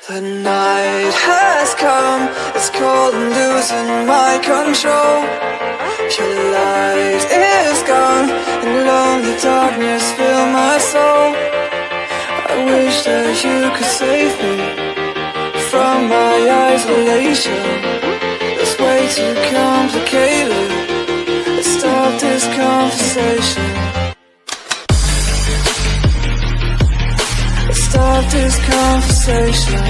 The night has come, it's cold and losing my control. Your light is gone, and lonely darkness fill my soul. I wish that you could save me from my isolation. It's way too complicated. Let's stop this conversation. Let's stop this conversation.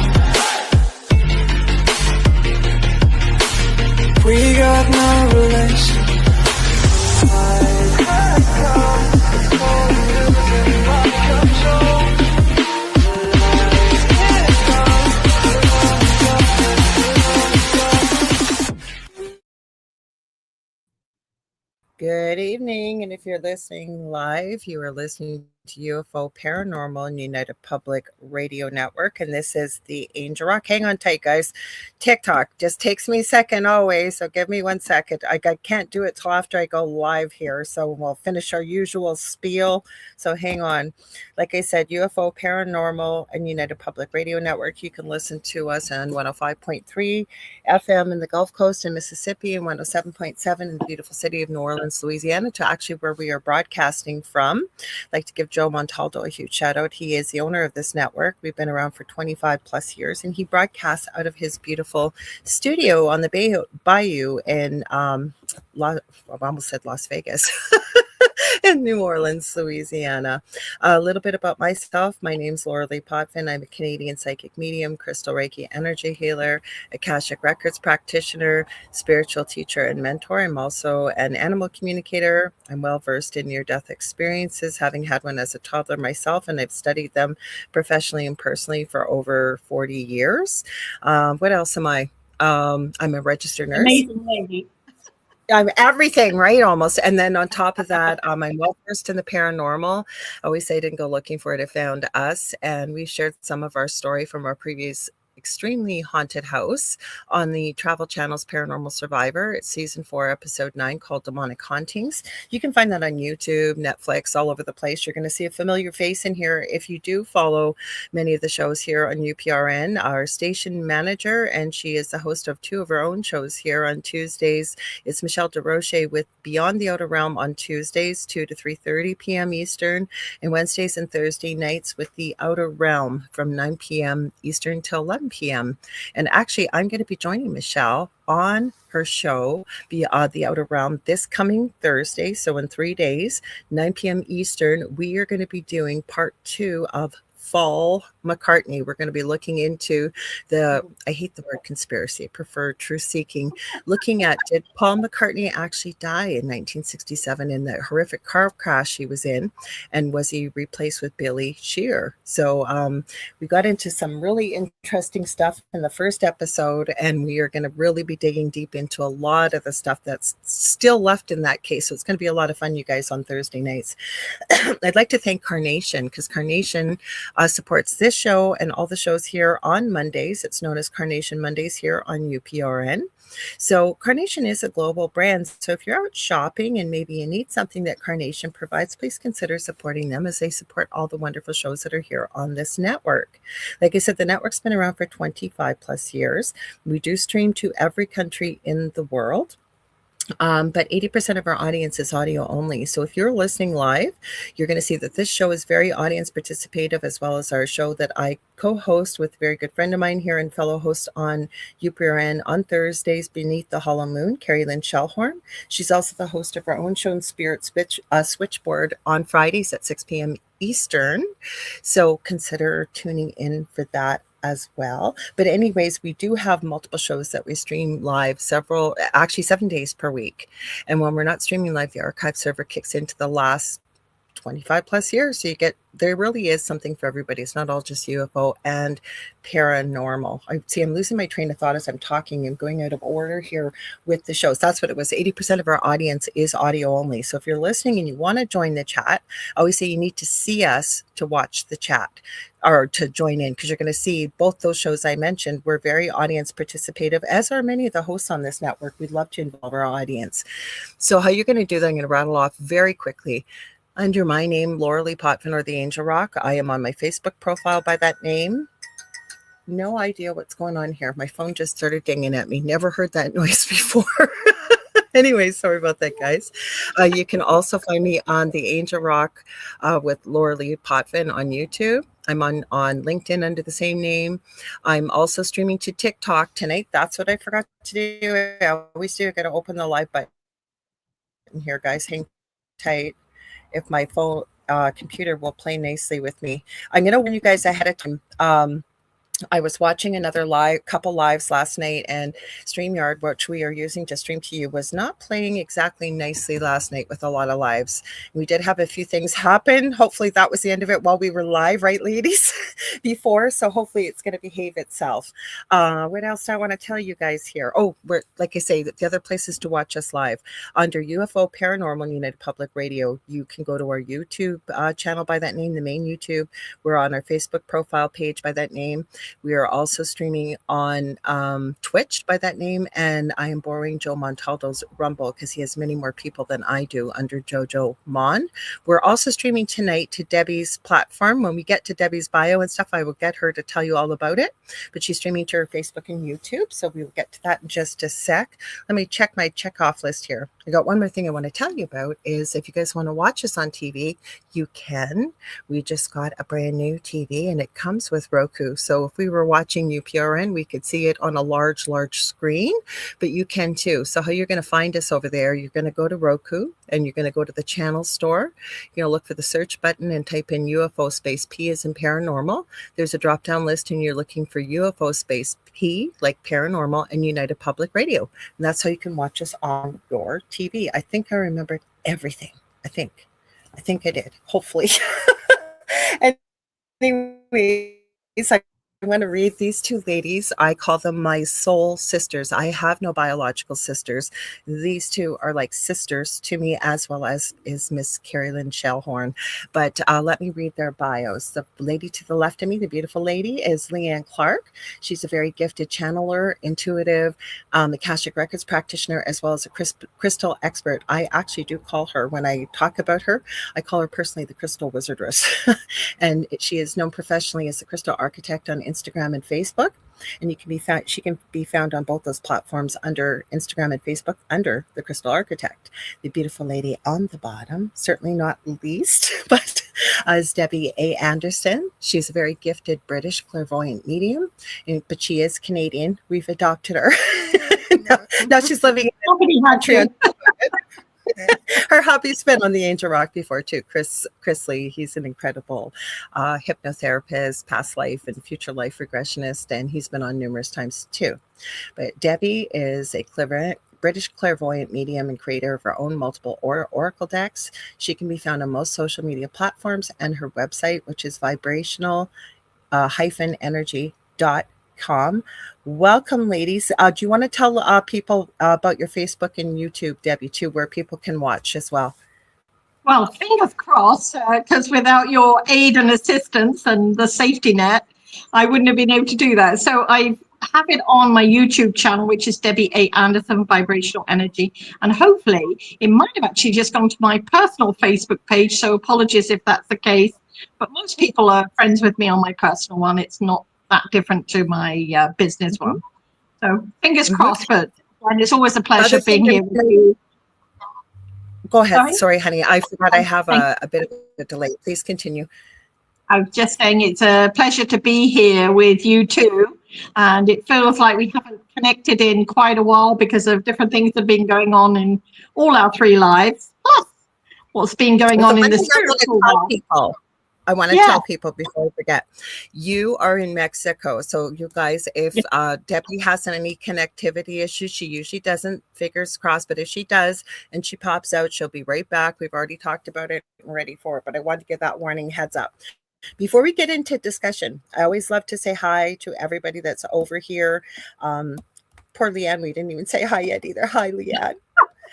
We got no relation. Good evening, and if you're listening live, you are listening to UFO Paranormal and United Public Radio Network, and this is the Angel Rock. Hang on tight, guys. TikTok just takes me a second always, so give me 1 second. I can't do it till after I go live here, so we'll finish our usual spiel, so hang on. Like I said, UFO Paranormal and United Public Radio Network. You can listen to us on 105.3 FM in the Gulf Coast in Mississippi and 107.7 in the beautiful city of New Orleans, Louisiana, to actually where we are broadcasting from. I'd like to give Joe Montaldo a huge shout out. He is the owner of this network. We've been around for 25 plus years, and he broadcasts out of his beautiful studio on the Bayou in, I almost said Las Vegas. In New Orleans, Louisiana. A little bit about myself. My name's Lorilei Potvin. I'm a Canadian psychic medium, crystal Reiki energy healer, Akashic Records practitioner, spiritual teacher, and mentor. I'm also an animal communicator. I'm well versed in near-death experiences, having had one as a toddler myself, and I've studied them professionally and personally for over 40 years. What else am I? I'm a registered nurse. Amazing lady. I'm everything, right? Almost. And then on top of that, I'm well versed in the paranormal. I always say I didn't go looking for it, it found us. And we shared some of our story from our previous extremely haunted house on the Travel Channel's Paranormal Survivor. It's season 4, episode 9, called Demonic Hauntings. You can find that on YouTube, Netflix, all over the place. You're going to see a familiar face in here if you do follow many of the shows here on UPRN. Our station manager, and she is the host of 2 of her own shows here on Tuesdays. It's Michelle DeRoche with Beyond the Outer Realm on Tuesdays, 2 to 3:30 p.m. Eastern, and Wednesdays and Thursday nights with The Outer Realm from 9 p.m. Eastern till 11 p.m. And actually, I'm going to be joining Michelle on her show, The Outer Realm, this coming Thursday. So in 3 days, 9 p.m. Eastern, we are going to be doing part 2 of Fall McCartney. We're going to be looking into I hate the word conspiracy, I prefer truth seeking, looking at, did Paul McCartney actually die in 1967 in that horrific car crash he was in, and was he replaced with Billy Shear? So we got into some really interesting stuff in the first episode, and we are going to really be digging deep into a lot of the stuff that's still left in that case. So it's going to be a lot of fun, you guys, on Thursday nights. I'd like to thank Carnation, because Carnation supports this show and all the shows here on Mondays. It's known as Carnation Mondays here on UPRN. So Carnation is a global brand. So if you're out shopping and maybe you need something that Carnation provides, please consider supporting them, as they support all the wonderful shows that are here on this network. Like I said, the network's been around for 25 plus years. We do stream to every country in the world. But 80% of our audience is audio only. So if you're listening live, you're going to see that this show is very audience participative, as well as our show that I co-host with a very good friend of mine here and fellow host on UPRN on Thursdays, Beneath the Hollow Moon, Carrie Lynn Shellhorn. She's also the host of her own show, Spirit Switchboard, on Fridays at 6 p.m. Eastern. So consider tuning in for that as well. But anyways, we do have multiple shows that we stream live 7 days per week. And when we're not streaming live, the archive server kicks into the last 25 plus years. So there really is something for everybody. It's not all just UFO and paranormal. I'm losing my train of thought as I'm talking and going out of order here with the shows. That's what it was. 80% of our audience is audio only. So if you're listening and you want to join the chat, I always say you need to see us to watch the chat or to join in, because you're going to see both those shows I mentioned. We're very audience participative, as are many of the hosts on this network. We'd love to involve our audience. So how you're going to do that, I'm going to rattle off very quickly. Under my name, Lorilei Potvin, or the Angel Rock. I am on my Facebook profile by that name. no idea what's going on here. My phone just started dinging at me. Never heard that noise before. Anyway, sorry about that, guys. You can also find me on the Angel Rock with Lorilei Potvin on YouTube. I'm on LinkedIn under the same name. I'm also streaming to TikTok tonight. That's what I forgot to do. I always do. I got to open the live button here, guys. Hang tight. If my phone computer will play nicely with me, I'm going to warn you guys ahead of time. I was watching another couple lives last night, and StreamYard, which we are using to stream to you, was not playing exactly nicely last night with a lot of lives. We did have a few things happen. Hopefully that was the end of it while we were live, right, ladies? Before, so hopefully it's going to behave itself. What else do I want to tell you guys here? Oh, we're, like I say, the other places to watch us live. Under UFO Paranormal United Public Radio, you can go to our YouTube channel by that name, the main YouTube. We're on our Facebook profile page by that name. We are also streaming on Twitch by that name, and I am borrowing Joe Montaldo's Rumble because he has many more people than I do under Jojo Mon. We're also streaming tonight to Debbie's platform. When we get to Debbie's bio and stuff, I will get her to tell you all about it, but she's streaming to her Facebook and YouTube, so we will get to that in just a sec. Let me check my checkoff list here. I got one more thing I want to tell you about is if you guys want to watch us on TV, you can. We just got a brand new TV, and it comes with Roku. So if we were watching UPRN, we could see it on a large screen, but you can too. So how you're going to find us over there, you're going to go to Roku, and you're going to go to the channel store. You're going to look for the search button and type in UFO space P as in paranormal. There's a drop-down list, and you're looking for UFO space P, like paranormal, and United Public Radio. And that's how you can watch us on your TV. I think I remembered everything. I think I did, hopefully. Anyways, I'm going to read these two ladies. I call them my soul sisters. I have no biological sisters. These two are like sisters to me, as well as is Miss Carrie Lynn Shellhorn. But let me read their bios. The lady to the left of me, the beautiful lady, is Clarke. She's a very gifted channeler, intuitive, Akashic Records practitioner, as well as a crystal expert. I actually do call her, when I talk about her, I call her personally the Crystal Wizardress. And she is known professionally as the Crystal Architect on Instagram and Facebook, and she can be found on both those platforms under Instagram and Facebook under the Crystal Architect. The beautiful lady on the bottom, certainly not least, but is Debbie A. Anderson. She's a very gifted British clairvoyant medium, but she is Canadian. We've adopted her. now she's living in Montreal. Her hubby's been on the Angel Rock before too. Chris Leigh, he's an incredible hypnotherapist, past life and future life regressionist, and he's been on numerous times too. But Debbie is a British clairvoyant medium and creator of her own multiple oracle decks. She can be found on most social media platforms, and her website, which is vibration-energy.com. Welcome, ladies. Do you want to tell people about your Facebook and YouTube, Debbie, too, where people can watch as well? Well, fingers crossed, because without your aid and assistance and the safety net, I wouldn't have been able to do that. So I have it on my YouTube channel, which is Debbie A. Anderson, Vibrational Energy. And hopefully it might have actually just gone to my personal Facebook page. So apologies if that's the case. But most people are friends with me on my personal one. It's not that different to my business one. So fingers crossed, but and it's always a pleasure being here with you. Go ahead. Sorry, honey. I forgot I have a bit of a delay. Please continue. I was just saying it's a pleasure to be here with you too. And it feels like we haven't connected in quite a while because of different things that have been going on in all our three lives. Plus what's been going on in the spiritual world. I want to tell people before I forget, you are in Mexico. So you guys, if Debbie has any connectivity issues, she usually doesn't, fingers crossed, but if she does and she pops out, she'll be right back. We've already talked about it and ready for it, but I wanted to give that warning heads up. Before we get into discussion, I always love to say hi to everybody that's over here. Poor Leanne, we didn't even say hi yet either. Hi, Leanne.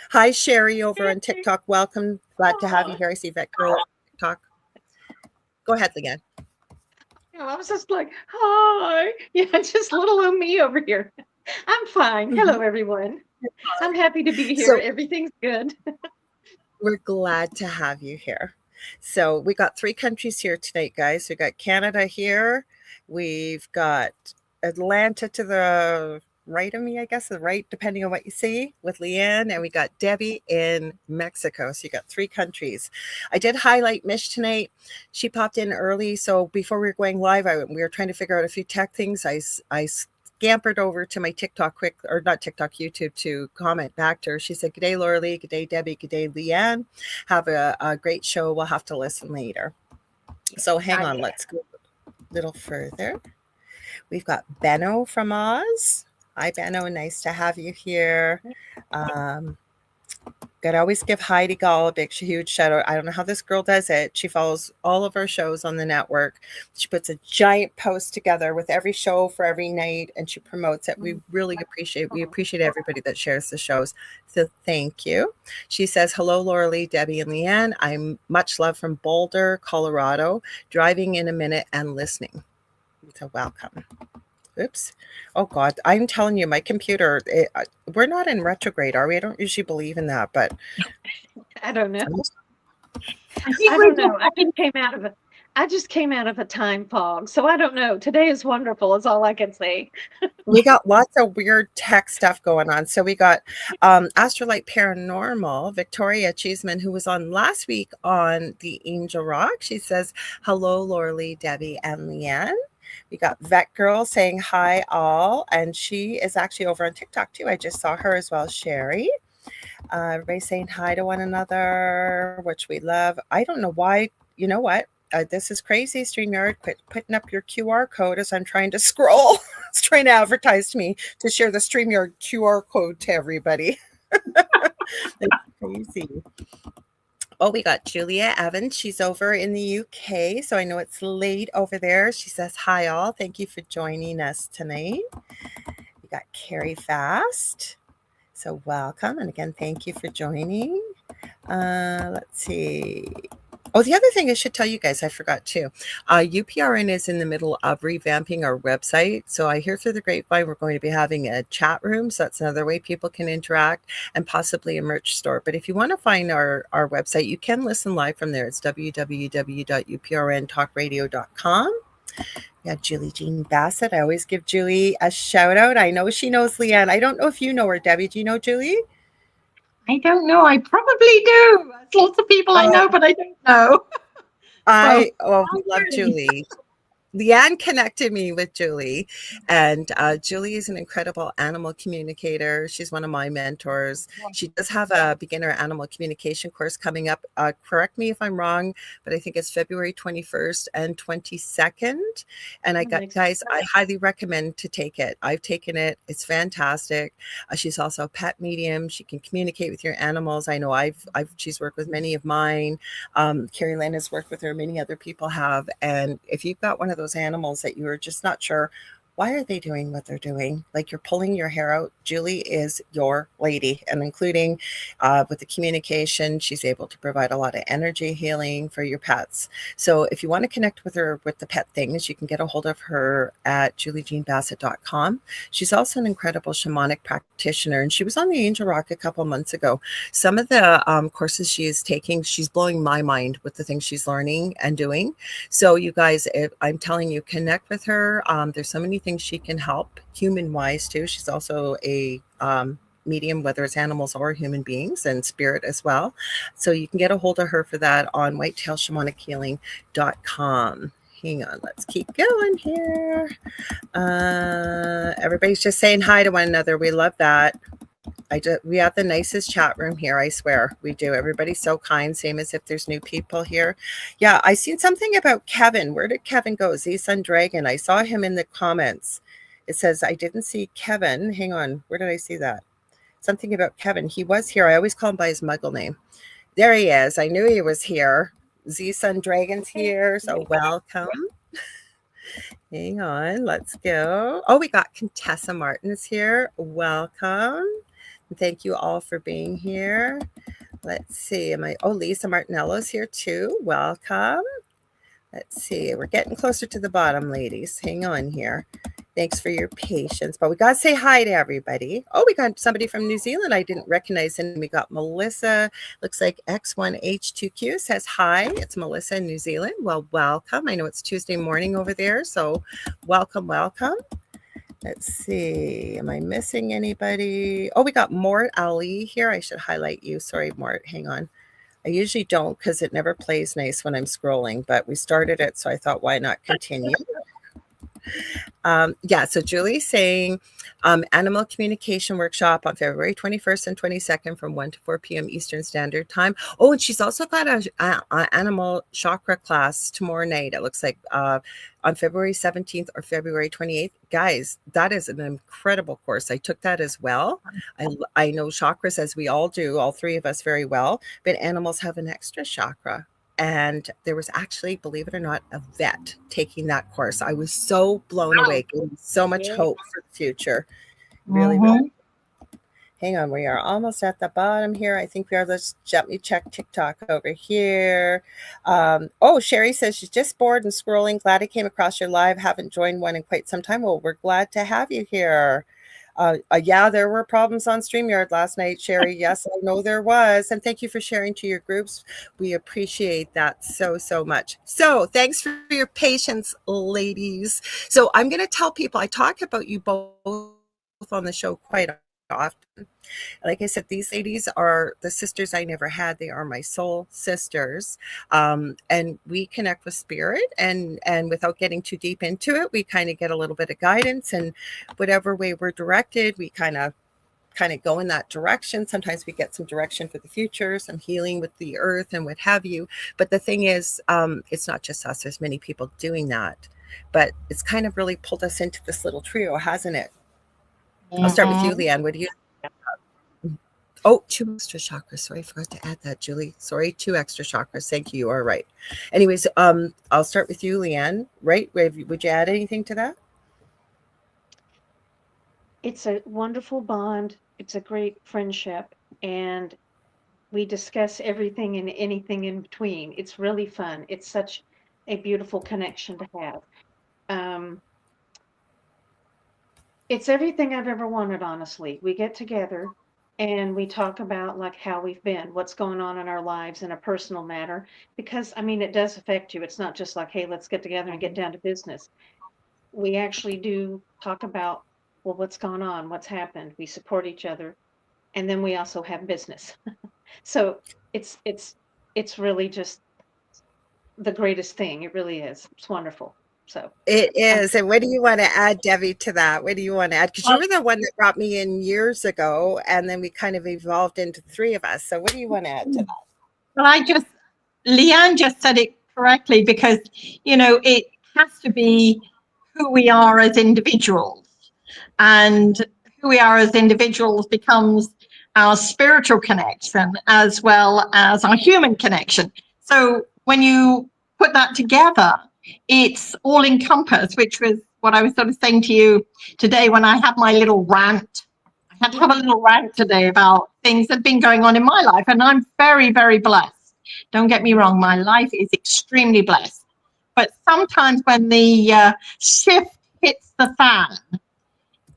Hi, Sherry over on TikTok. Welcome. Glad to have you here. I see Vector on TikTok. Go ahead, Leanne. I was just like, hi. Yeah, just little old me over here. I'm fine. Hello, everyone. I'm happy to be here. So, everything's good. We're glad to have you here. So we got 3 countries here tonight, guys. We got Canada here. We've got Atlanta to the right of me, I guess, the right, depending on what you see, with Leanne. And we got Debbie in Mexico. So you got 3 countries. I did highlight Mish tonight. She popped in early. So before we were going live, we were trying to figure out a few tech things. I scampered over to my TikTok not TikTok, YouTube, to comment back to her. She said, "G'day, Lorilei. G'day, Debbie. G'day, Leanne. Have a great show. We'll have to listen later." So hang on. Let's go a little further. We've got Benno from Oz. Hi, Benno. Nice to have you here. Gotta always give Heidi Gall a big, huge shout out. I don't know how this girl does it. She follows all of our shows on the network. She puts a giant post together with every show for every night, and she promotes it. We really appreciate everybody that shares the shows. So thank you. She says, "Hello, Lorilei, Debbie, and Leanne. I'm much love from Boulder, Colorado. Driving in a minute and listening." So welcome. Oops. Oh God, I'm telling you, my computer, we're not in retrograde, are we? I don't usually believe in that, but I don't know. I don't know. I just came out of a time fog. So I don't know. Today is wonderful is all I can say. We got lots of weird tech stuff going on. So we got Astrolight Paranormal, Victoria Cheeseman, who was on last week on the Angel Rock. She says, "Hello, Lorilei, Debbie, and Leanne." We got Vet Girl saying hi all, and she is actually over on TikTok too. I just saw her as well, Sherry. Everybody saying hi to one another, which we love. I don't know why. You know what? This is crazy, StreamYard. Quit putting up your QR code as I'm trying to scroll. It's trying to advertise to me to share the StreamYard QR code to everybody. It's crazy. Oh, we got Julia Evans. She's over in the UK, so I know it's late over there. She says, "Hi, all. Thank you for joining us tonight." We got Carrie Fast. So welcome. And again, thank you for joining. Let's see. Oh, the other thing I should tell you guys, I forgot too. UPRN is in the middle of revamping our website. So I hear through the grapevine we're going to be having a chat room. So that's another way people can interact, and possibly a merch store. But if you want to find our website, you can listen live from there. It's www.uprntalkradio.com. Yeah, Julie Jean Bassett. I always give Julie a shout out. I know she knows Leanne. I don't know if you know her, Debbie. Do you know Julie? I don't know. I probably do. There's lots of people I know, but I don't know. We love Julie. Leanne connected me with Julie, and Julie is an incredible animal communicator. She's one of my mentors. She does have a beginner animal communication course coming up. Correct me if I'm wrong, but I think it's February 21st and 22nd. And I highly recommend to take it. I've taken it. It's fantastic. She's also a pet medium. She can communicate with your animals. I know she's worked with many of mine. Carrie Lynn has worked with her. Many other people have. And if you've got one of those animals that you are just not sure, why are they doing what they're doing? Like, you're pulling your hair out. Julie is your lady, and including with the communication, she's able to provide a lot of energy healing for your pets. So if you want to connect with her with the pet things, you can get a hold of her at juliejeanbassett.com. She's also an incredible shamanic practitioner, and she was on the Angel Rock a couple months ago. Some of the courses she is taking, she's blowing my mind with the things she's learning and doing. So you guys, I'm telling you, connect with her. There's so many things she can help human-wise too. She's also a medium, whether it's animals or human beings, and spirit as well. So you can get a hold of her for that on whitetailshamanichealing.com. Hang on, let's keep going here. Everybody's just saying hi to one another. We love that. We have the nicest chat room here, I swear we do. Everybody's so kind, same as if there's new people here. Yeah, I seen something about Kevin. Where did Kevin go? Z-Sun Dragon. I saw him in the comments. It says, I didn't see Kevin. Hang on, where did I see that? Something about Kevin. He was here. I always call him by his muggle name. There he is. I knew he was here. Z-Sun Dragon's here, so welcome. Hang on, let's go. Oh, we got Contessa Martin's here. Welcome. Thank you all for being here. Let's see. Lisa Martinello's here too. Welcome. Let's see. We're getting closer to the bottom, ladies. Hang on here. Thanks for your patience. But we got to say hi to everybody. Oh, we got somebody from New Zealand I didn't recognize. And we got Melissa. Looks like X1H2Q says hi. It's Melissa in New Zealand. Well, welcome. I know it's Tuesday morning over there. So welcome, welcome. Let's see. Am I missing anybody? Oh, we got Mort Ali here. I should highlight you. Sorry, Mort. Hang on. I usually don't because it never plays nice when I'm scrolling, but we started it, so I thought, why not continue? Yeah, so Julie's saying animal communication workshop on February 21st and 22nd from 1 to 4 p.m. Eastern Standard Time. Oh, and she's also got a animal chakra class tomorrow night. It looks like on February 17th or February 28th. Guys, that is an incredible course. I took that as well. I know chakras, as we all do, all three of us very well, but animals have an extra chakra. And there was actually, believe it or not, a vet taking that course. I was so blown away. Gave me so much hope for the future. Really, really. Hang on, we are almost at the bottom here. I think we are. Let's let me check TikTok over here. Oh, Sherry says she's just bored and scrolling. Glad I came across your live. Haven't joined one in quite some time. Well, we're glad to have you here. Yeah, there were problems on StreamYard last night, Sherry. Yes, I know there was. And thank you for sharing to your groups. We appreciate that so, so much. So thanks for your patience, ladies. So I'm going to tell people, I talk about you both on the show quite often. Like I said, these ladies are the sisters I never had. They are my soul sisters. And we connect with spirit, and without getting too deep into it, we kind of get a little bit of guidance, and whatever way we're directed, we kind of go in that direction. Sometimes we get some direction for the future, some healing with the earth and what have you. But the thing is, it's not just us. There's many people doing that. But it's kind of really pulled us into this little trio, hasn't it? I'll start with you, Leanne. What do you? Oh, 2 extra chakras. Sorry, I forgot to add that, Julie. Sorry, 2 extra chakras. Thank you. You are right. Anyways, I'll start with you, Leanne. Right? Would you add anything to that? It's a wonderful bond. It's a great friendship, and we discuss everything and anything in between. It's really fun. It's such a beautiful connection to have. It's everything I've ever wanted, honestly. We get together and we talk about like how we've been, what's going on in our lives in a personal matter, because I mean, it does affect you. It's not just like, hey, let's get together and get down to business. We actually do talk about, well, what's gone on, what's happened. We support each other, and then we also have business. So it's really just the greatest thing. It really is. It's wonderful. So it is. And what do you want to add, Debbie, to that? What do you want to add? Because you were the one that brought me in years ago, and then we kind of evolved into 3 of us. So what do you want to add to that? Well, Leanne just said it correctly, because, it has to be who we are as individuals. And who we are as individuals becomes our spiritual connection as well as our human connection. So when you put that together, it's all encompassed, which was what I was sort of saying to you today when I had my little rant. I had to have a little rant today about things that have been going on in my life, and I'm very, very blessed. Don't get me wrong, my life is extremely blessed. But sometimes when the shift hits the fan,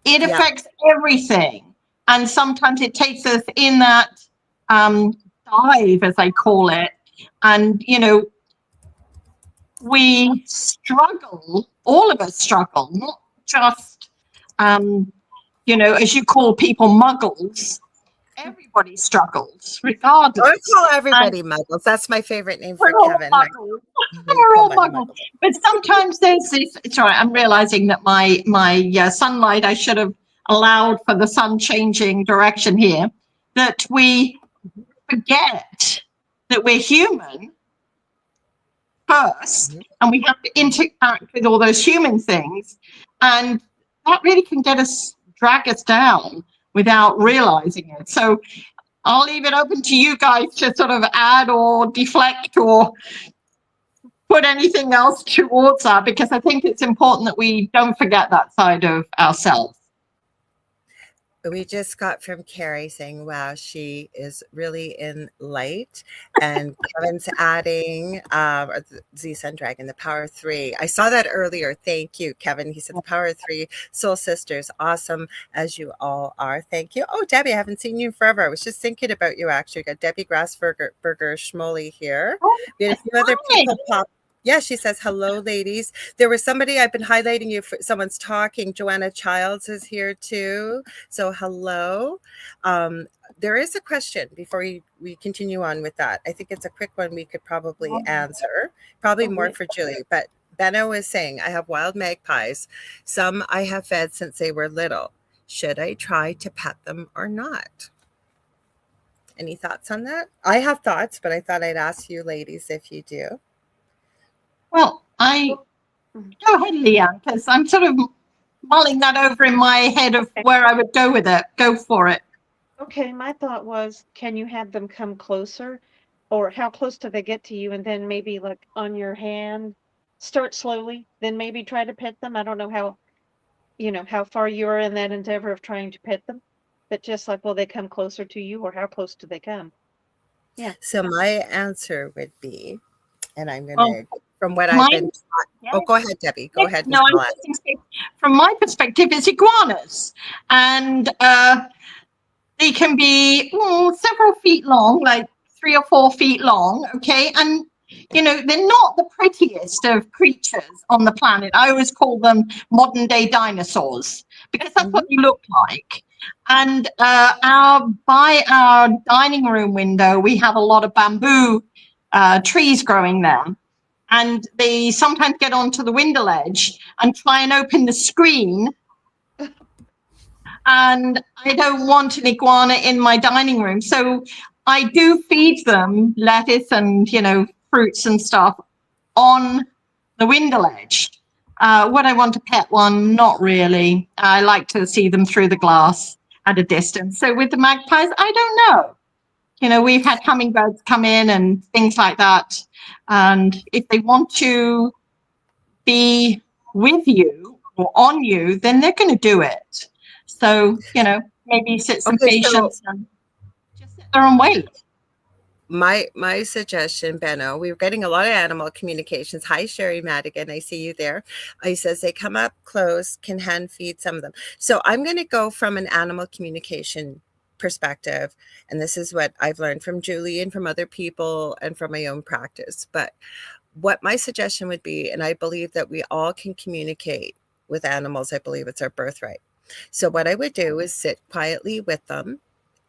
it affects everything. And sometimes it takes us in that dive, as I call it. And, we struggle, all of us struggle, not just, as you call people muggles. Everybody struggles, regardless. I call everybody muggles. That's my favorite name for Kevin. We're all muggles. But sometimes there's this. Sorry, I'm realizing that my sunlight, I should have allowed for the sun changing direction here. That we forget that we're human first, and we have to interact with all those human things, and that really can drag us down without realizing it. So I'll leave it open to you guys to sort of add or deflect or put anything else towards that, because I think it's important that we don't forget that side of ourselves. We just got from Carrie saying, wow, she is really in light. And Kevin's adding Z Sun Dragon, the Power of 3. I saw that earlier. Thank you, Kevin. He said the Power of 3, Soul Sisters, awesome as you all are. Thank you. Oh, Debbie, I haven't seen you in forever. I was just thinking about you, actually. We got Debbie Grassberger Schmoley here. We had a few other people pop. Yeah, she says, hello, ladies. There was somebody, I've been highlighting you for someone's talking. Joanna Childs is here too. So hello. There is a question before we continue on with that. I think it's a quick one we could probably answer, probably more for Julie. But Benno is saying, I have wild magpies. Some I have fed since they were little. Should I try to pet them or not? Any thoughts on that? I have thoughts, but I thought I'd ask you ladies if you do. Well, go ahead, Leanne, because I'm sort of mulling that over in my head of where I would go with it. Go for it. Okay, my thought was, can you have them come closer, or how close do they get to you, and then maybe like on your hand, start slowly, then maybe try to pet them. I don't know how, how far you are in that endeavor of trying to pet them, but just like, will they come closer to you, or how close do they come? Yeah. So my answer would be, and I'm going to, Well, from what I've been taught. yeah. Oh, go ahead, Debbie. Go ahead. No, I'm just going to say, from my perspective, it's iguanas. And they can be several feet long, like 3 or 4 feet long, okay? And, they're not the prettiest of creatures on the planet. I always call them modern-day dinosaurs because that's what you look like. And by our dining room window, we have a lot of bamboo trees growing there. And they sometimes get onto the window ledge and try and open the screen. And I don't want an iguana in my dining room. So I do feed them lettuce and, fruits and stuff on the window ledge. Would I want to pet one? Not really. I like to see them through the glass at a distance. So with the magpies, I don't know. We've had hummingbirds come in and things like that. And if they want to be with you or on you, then they're going to do it. So, maybe sit some patience and just sit there and wait. My suggestion, Benno, we were getting a lot of animal communications. Hi, Sherry Madigan. I see you there. He says they come up close, can hand feed some of them. So I'm going to go from an animal communication perspective. And this is what I've learned from Julie and from other people and from my own practice. But what my suggestion would be, and I believe that we all can communicate with animals. I believe it's our birthright. So what I would do is sit quietly with them.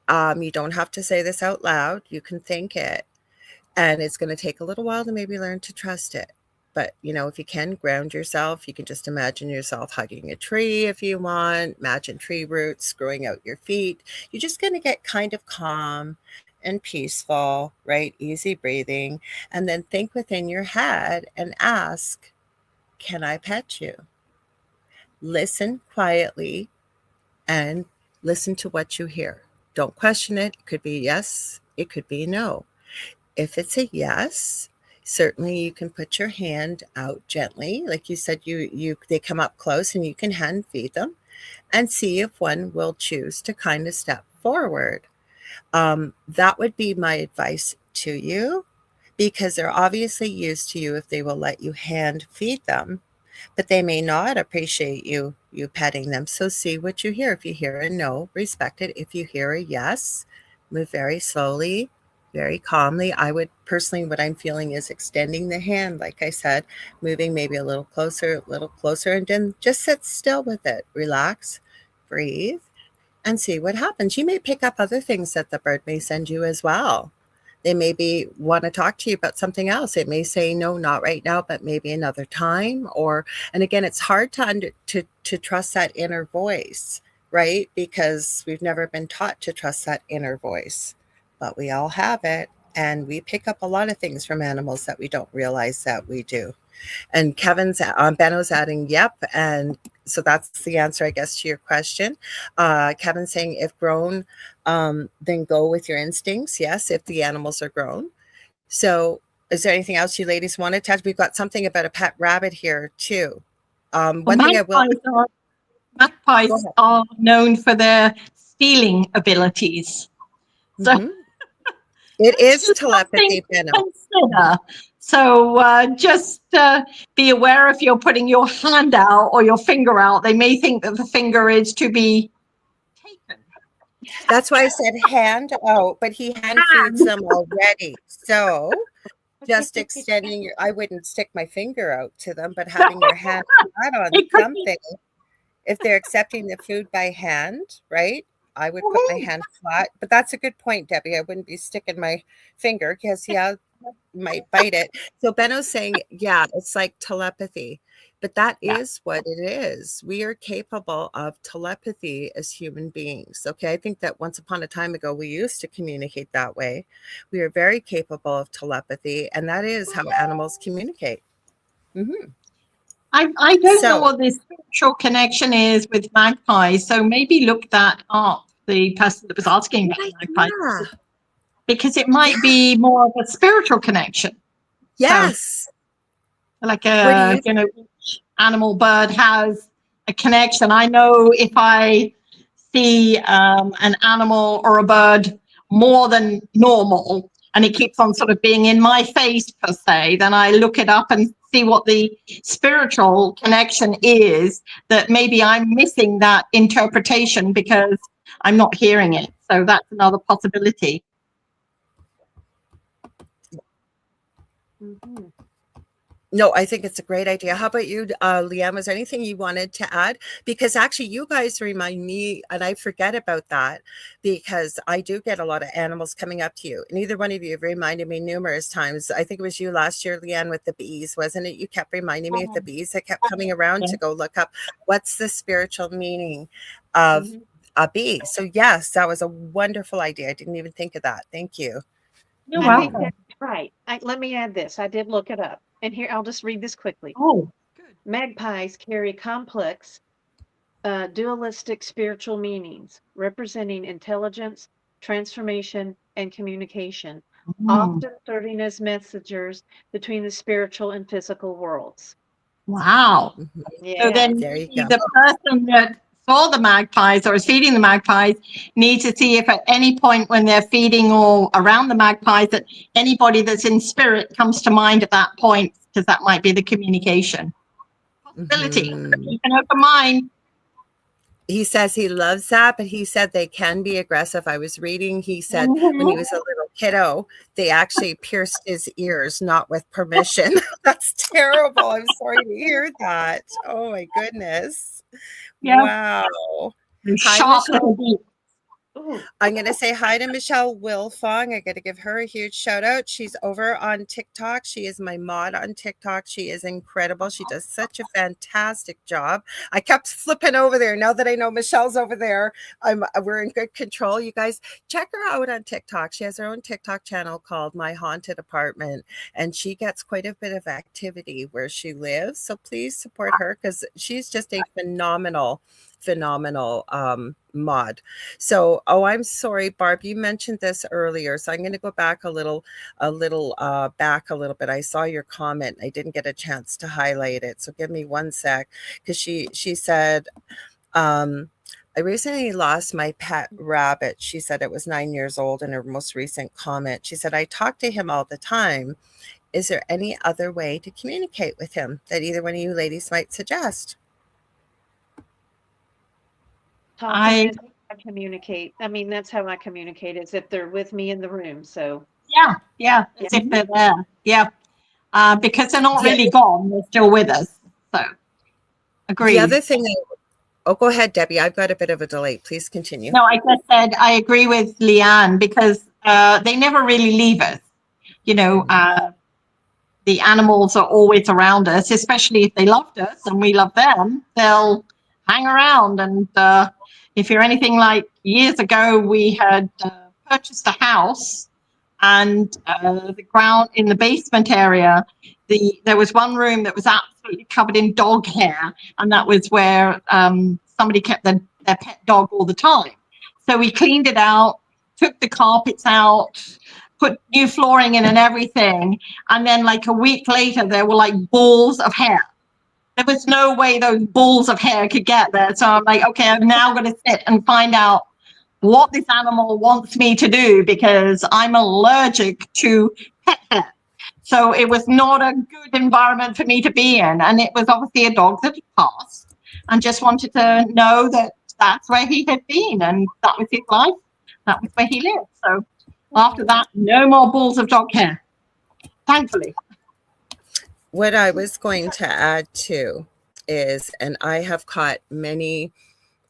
You don't have to say this out loud. You can think it. And it's going to take a little while to maybe learn to trust it. But, if you can ground yourself, you can just imagine yourself hugging a tree if you want. Imagine tree roots screwing out your feet. You're just going to get kind of calm and peaceful, right? Easy breathing. And then think within your head and ask, can I pet you? Listen quietly and listen to what you hear. Don't question it. It could be yes. It could be no. If it's a yes, certainly you can put your hand out gently. Like you said, they come up close and you can hand feed them and see if one will choose to kind of step forward. That would be my advice to you, because they're obviously used to you if they will let you hand feed them, but they may not appreciate you petting them. So see what you hear. If you hear a no, respect it. If you hear a yes, move very slowly, very calmly. I would personally, what I'm feeling is extending the hand, like I said, moving maybe a little closer, and then just sit still with it. Relax, breathe, and see what happens. You may pick up other things that the bird may send you as well. They maybe want to talk to you about something else. It may say, no, not right now, but maybe another time. And again, it's hard to trust that inner voice, right? Because we've never been taught to trust that inner voice, but we all have it. And we pick up a lot of things from animals that we don't realize that we do. And Benno's adding, yep. And so that's the answer, I guess, to your question. Kevin's saying, if grown, then go with your instincts. Yes, if the animals are grown. So is there anything else you ladies want to touch? We've got something about a pet rabbit here too. Magpies are known for their stealing abilities. So it is telepathy, Benno. So just be aware if you're putting your hand out or your finger out, they may think that the finger is to be taken. That's why I said hand out, but he hand feeds them already. So just extending your, I wouldn't stick my finger out to them, but having your hand flat on It could be. something. If they're accepting the food by hand, right? I would put my hand flat. But that's a good point, Debbie. I wouldn't be sticking my finger because, yeah, might bite it. So Benno's saying, yeah, it's like telepathy. But that is what it is. We are capable of telepathy as human beings. Okay. I think that once upon a time ago, we used to communicate that way. We are very capable of telepathy, and that is how animals communicate. Mm-hmm. I don't know So, what this spiritual connection is with magpies, so maybe look that up, the person that was asking about magpies, yeah. because it might be more of a spiritual connection. Yes. Like What do you each animal bird has a connection. I know if I see an animal or a bird more than normal and it keeps on sort of being in my face per se, then I look it up and see what the spiritual connection is, that maybe I'm missing that interpretation because I'm not hearing it. So that's another possibility. Mm-hmm. No, I think it's a great idea. How about you, Leanne? Was there anything you wanted to add? Because actually, you guys remind me, and I forget about that because I do get a lot of animals coming up to you. And either one of you have reminded me numerous times. I think it was you last year, Leanne, with the bees, wasn't it? You kept reminding me of the bees. I kept coming around to go look up what's the spiritual meaning of a bee. So, yes, that was a wonderful idea. I didn't even think of that. Thank you. You're I think welcome. that's right. Let me add this. I did look it up. And here, I'll just read this quickly. Oh, Magpies carry complex, dualistic spiritual meanings, representing intelligence, transformation, and communication, often serving as messengers between the spiritual and physical worlds. wow. Yeah. So then There you go. the person that saw the magpies or is feeding the magpies needs to see if at any point when they're feeding or around the magpies that anybody that's in spirit comes to mind at that point, because that might be the communication possibility. Keep an open mind. He says he loves that, but he said they can be aggressive. I was reading, he said when he was a little kiddo, they actually pierced his ears, not with permission. That's terrible. I'm sorry to hear that. Oh my goodness. Yeah. Wow. Hi, Sharp Michelle. little beak. Ooh. I'm going to say hi to Michelle Wilfong. I got to give her a huge shout out. She's over on TikTok. She is my mod on TikTok. She is incredible. She does such a fantastic job. I kept flipping over there. Now that I know Michelle's over there, we're in good control. You guys check her out on TikTok. She has her own TikTok channel called My Haunted Apartment, and she gets quite a bit of activity where she lives. So please support her because she's just a phenomenal mod. So, I'm sorry, Barb, you mentioned this earlier. So I'm going to go back a little bit. I saw your comment. I didn't get a chance to highlight it. So give me one sec. Because she said, I recently lost my pet rabbit. She said it was 9 years old in her most recent comment. She said, I talk to him all the time. Is there any other way to communicate with him that either one of you ladies might suggest? Talking is how I communicate. I mean, that's how I communicate, is if they're with me in the room. So Yeah, as if they're there. Yeah, because they're not really gone; they're still with us. So, agree. The other thing, go ahead, Debbie. I've got a bit of a delay. Please continue. No, I just said I agree with Leanne because they never really leave us. You know, the animals are always around us, especially if they loved us and we love them. They'll hang around. And if you're anything like years ago, we had purchased a house, and the ground in the basement area, there was one room that was absolutely covered in dog hair, and that was where somebody kept their pet dog all the time. So we cleaned it out, took the carpets out, put new flooring in and everything, and then like a week later there were like balls of hair. There was no way those balls of hair could get there. So I'm like, okay, I'm now going to sit and find out what this animal wants me to do, because I'm allergic to pet hair. So it was not a good environment for me to be in. And it was obviously a dog that had passed and just wanted to know that that's where he had been and that was his life. That was where he lived. So after that, no more balls of dog hair. thankfully. What I was going to add too is, and I have caught many,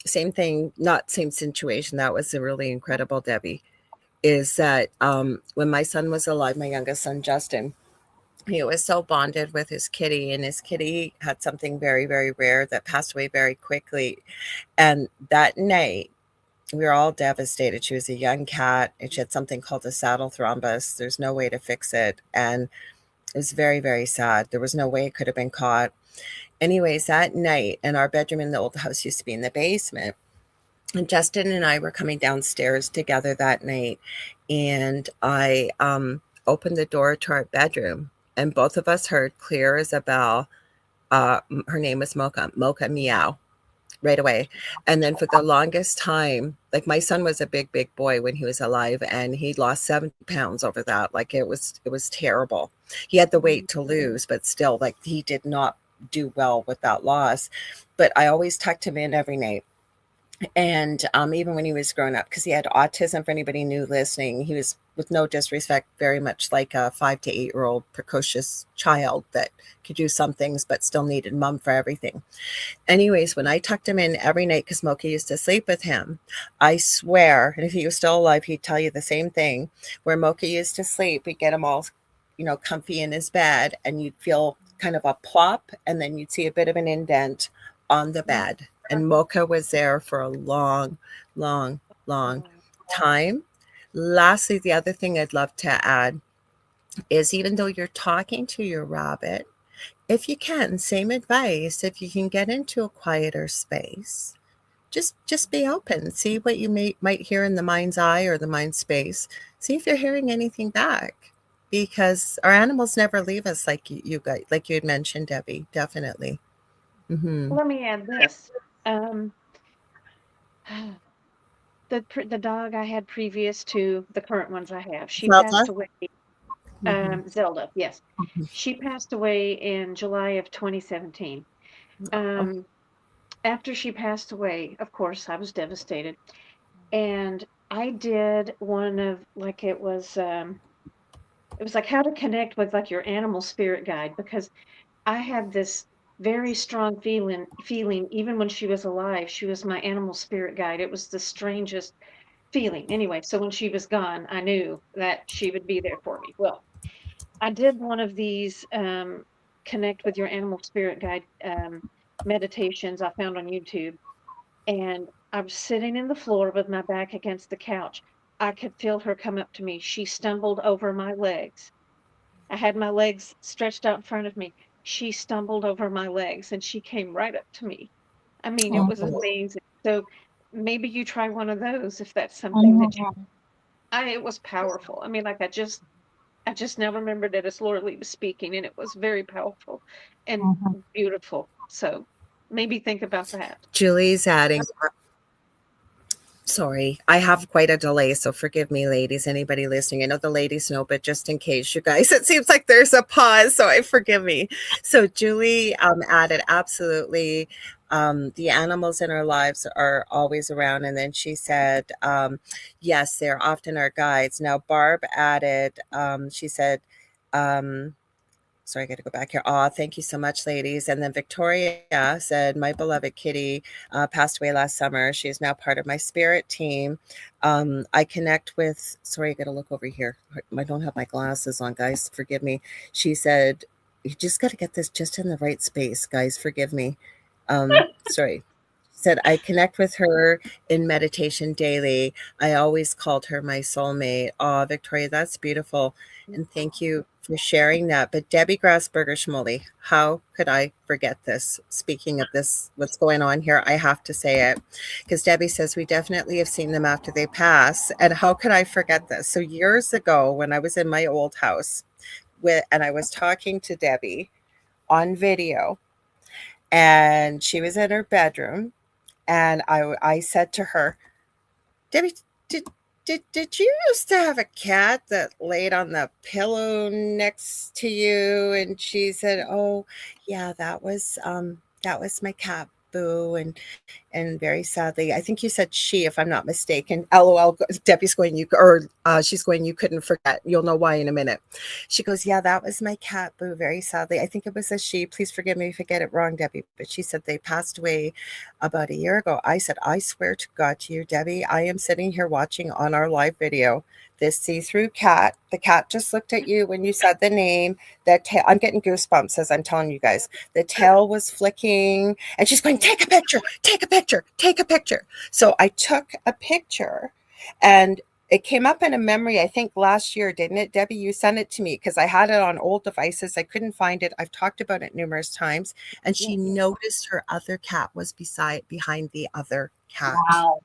same thing, not same situation. That was a really incredible, Debbie. Is that when my son was alive, my youngest son, Justin, he was so bonded with his kitty, and his kitty had something very, very rare that passed away very quickly. And that night, we were all devastated. She was a young cat, and she had something called a saddle thrombus. There's no way to fix it. And it was very, very sad. There was no way it could have been caught. Anyways, that night, and our bedroom in the old house used to be in the basement. And Justin and I were coming downstairs together that night, and I opened the door to our bedroom, and both of us heard clear as a bell. Her name was Mocha. Mocha meow right away. And then for the longest time, like my son was a big, big boy when he was alive, and he lost 70 pounds over that. Like it was terrible. He had the weight to lose, but still, like he did not do well with that loss. But I always tucked him in every night. And even when he was growing up, because he had autism, for anybody new listening, he was, with no disrespect, very much like a 5 to 8 year old precocious child that could do some things but still needed mom for everything. Anyways, when I tucked him in every night, because Mocha used to sleep with him, I swear, and if he was still alive, he'd tell you the same thing, where Mocha used to sleep, we'd get him all, comfy in his bed, and you'd feel kind of a plop, and then you'd see a bit of an indent on the bed. And Mocha was there for a long, long, long time. Lastly, the other thing I'd love to add is, even though you're talking to your rabbit, if you can, same advice, if you can get into a quieter space, just be open. See what you might hear in the mind's eye or the mind space. See if you're hearing anything back, because our animals never leave us, like you guys, like you had mentioned, Debbie. Definitely. Mm-hmm. Let me add this. The dog I had previous to the current ones I have, she passed away. Zelda, yes. She passed away in July of 2017. After she passed away, of course, I was devastated. And I did one of, like, it was like how to connect with like your animal spirit guide, because I had this very strong feeling even when she was alive. She was my animal spirit guide. It was the strangest feeling. Anyway, so when she was gone, I knew that she would be there for me. Well, I did one of these connect with your animal spirit guide meditations I found on YouTube, and I was sitting in the floor with my back against the couch. I could feel her come up to me. She stumbled over my legs. I had my legs stretched out in front of me. She stumbled over my legs and she came right up to me. I mean, it was amazing. So maybe you try one of those if that's something that it was powerful. I mean, like I just now remembered it as Lorilei was speaking, and it was very powerful and beautiful. So maybe think about that. Julie's adding. Sorry, I have quite a delay, so forgive me, ladies. Anybody listening, I know the ladies know, but just in case, you guys, it seems like there's a pause, so forgive me. So Julie added, absolutely, the animals in our lives are always around. And then she said, yes, they're often our guides. Now, Barb added, she said, sorry, I got to go back here. Thank you so much, ladies. And then Victoria said, my beloved kitty passed away last summer. She is now part of my spirit team. I connect with, sorry, I got to look over here. I don't have my glasses on, guys. Forgive me. She said, you just got to get this just in the right space, guys. Forgive me. Sorry. Said, I connect with her in meditation daily. I always called her my soulmate. Victoria, that's beautiful. And thank you for sharing that. But Debbie Grassberger Schmoley, how could I forget this? Speaking of this, what's going on here, I have to say it. Because Debbie says, we definitely have seen them after they pass. And how could I forget this? So years ago, when I was in my old house, and I was talking to Debbie on video, and she was in her bedroom, and I said to her, Debbie, did you used to have a cat that laid on the pillow next to you? And she said, oh, yeah, that was my cat, Boo, and very sadly, I think you said she, if I'm not mistaken. LOL. Debbie's going, she's going, you couldn't forget. You'll know why in a minute. She goes, yeah, that was my cat, Boo, very sadly. I think it was a she. Please forgive me if I get it wrong, Debbie. But she said they passed away about a year ago. I said, I swear to God to you, Debbie, I am sitting here watching on our live video this see-through cat. The cat just looked at you when you said the name. I'm getting goosebumps as I'm telling you guys. The tail was flicking, and she's going, take a picture, take a picture, take a picture. So I took a picture, and it came up in a memory, I think last year, didn't it, Debbie? You sent it to me because I had it on old devices. I couldn't find it. I've talked about it numerous times. And she noticed her other cat was behind the other cat. Wow.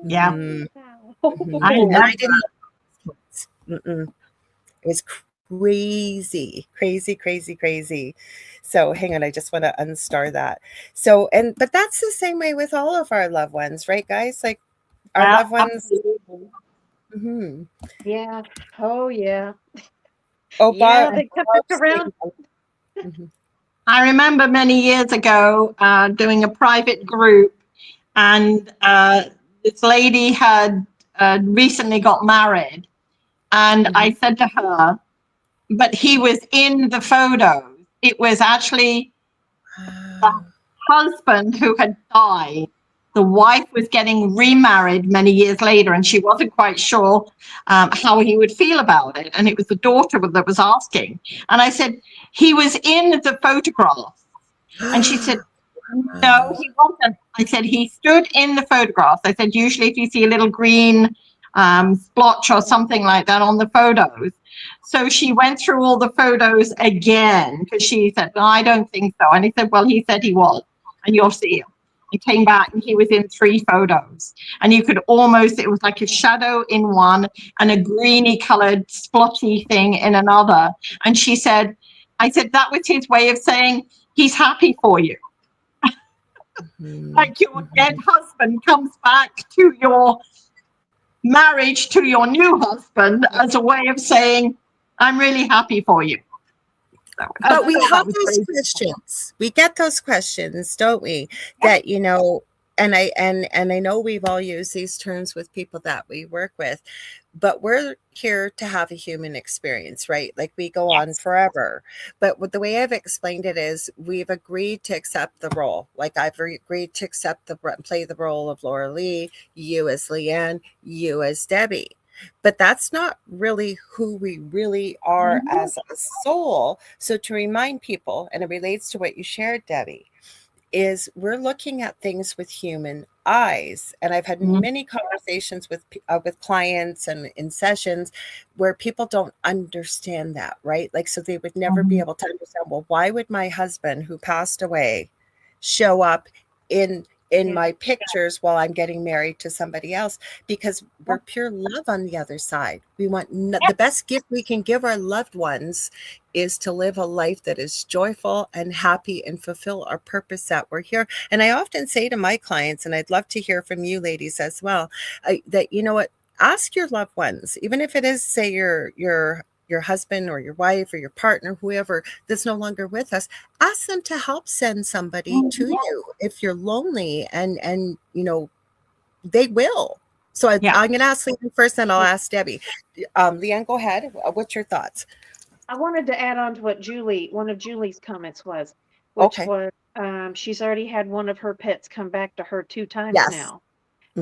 Yeah. Mm-hmm. I And love I didn't. It was crazy, crazy, crazy, crazy. So hang on, I just want to unstar that. So, but that's the same way with all of our loved ones, right, guys? Like our loved ones. Mm-hmm. Yeah. Oh, yeah. Oh, Yeah, Bob, they come back around. Mm-hmm. I remember many years ago doing a private group, and this lady had recently got married, and I said to her, but he was in the photos. It was actually the husband who had died. The wife was getting remarried many years later, and she wasn't quite sure how he would feel about it. And it was the daughter that was asking. And I said, he was in the photograph. And she said, no, he wasn't. I said, he stood in the photographs. I said, usually if you see a little green splotch or something like that on the photos. So she went through all the photos again because she said, no, I don't think so. And he said, well, he said he was, and you'll see him. He came back and he was in 3 photos. And you could almost, it was like a shadow in one and a greeny colored splotchy thing in another. And she said, I said, that was his way of saying he's happy for you. Like your dead husband comes back to your marriage to your new husband as a way of saying, I'm really happy for you. So, but we have those questions. We get those questions, don't we? That, you know, and I know we've all used these terms with people that we work with, but we're here to have a human experience, right? Like we go on forever. But the way I've explained it is we've agreed to accept the role. Like I've agreed to play the role of Lorilei, you as Leanne, you as Debbie. But that's not really who we really are as a soul. So to remind people, and it relates to what you shared, Debbie, is we're looking at things with human eyes. And I've had many conversations with clients and in sessions where people don't understand that, right? Like, so they would never be able to understand, well, why would my husband who passed away show up in my pictures while I'm getting married to somebody else? Because we're pure love on the other side. We want the best gift we can give our loved ones is to live a life that is joyful and happy and fulfill our purpose that we're here. And I often say to my clients, and I'd love to hear from you ladies as well, that, you know what, ask your loved ones, even if it is, say, your husband or your wife or your partner, whoever that's no longer with us, ask them to help send somebody to you if you're lonely, and you know, they will. So I'm going to ask Leanne first, then I'll ask Debbie. Leanne, go ahead. What's your thoughts? I wanted to add on to what one of Julie's comments was, which was she's already had one of her pets come back to her 2 times now.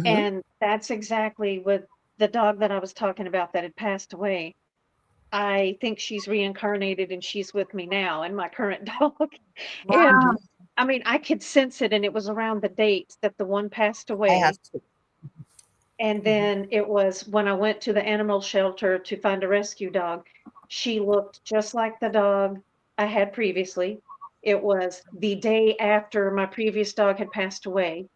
And that's exactly with the dog that I was talking about that had passed away. I think she's reincarnated and she's with me now, and my current dog. And I mean, I could sense it, and it was around the dates that the one passed away. And then it was when I went to the animal shelter to find a rescue dog, she looked just like the dog I had previously. It was the day after my previous dog had passed away.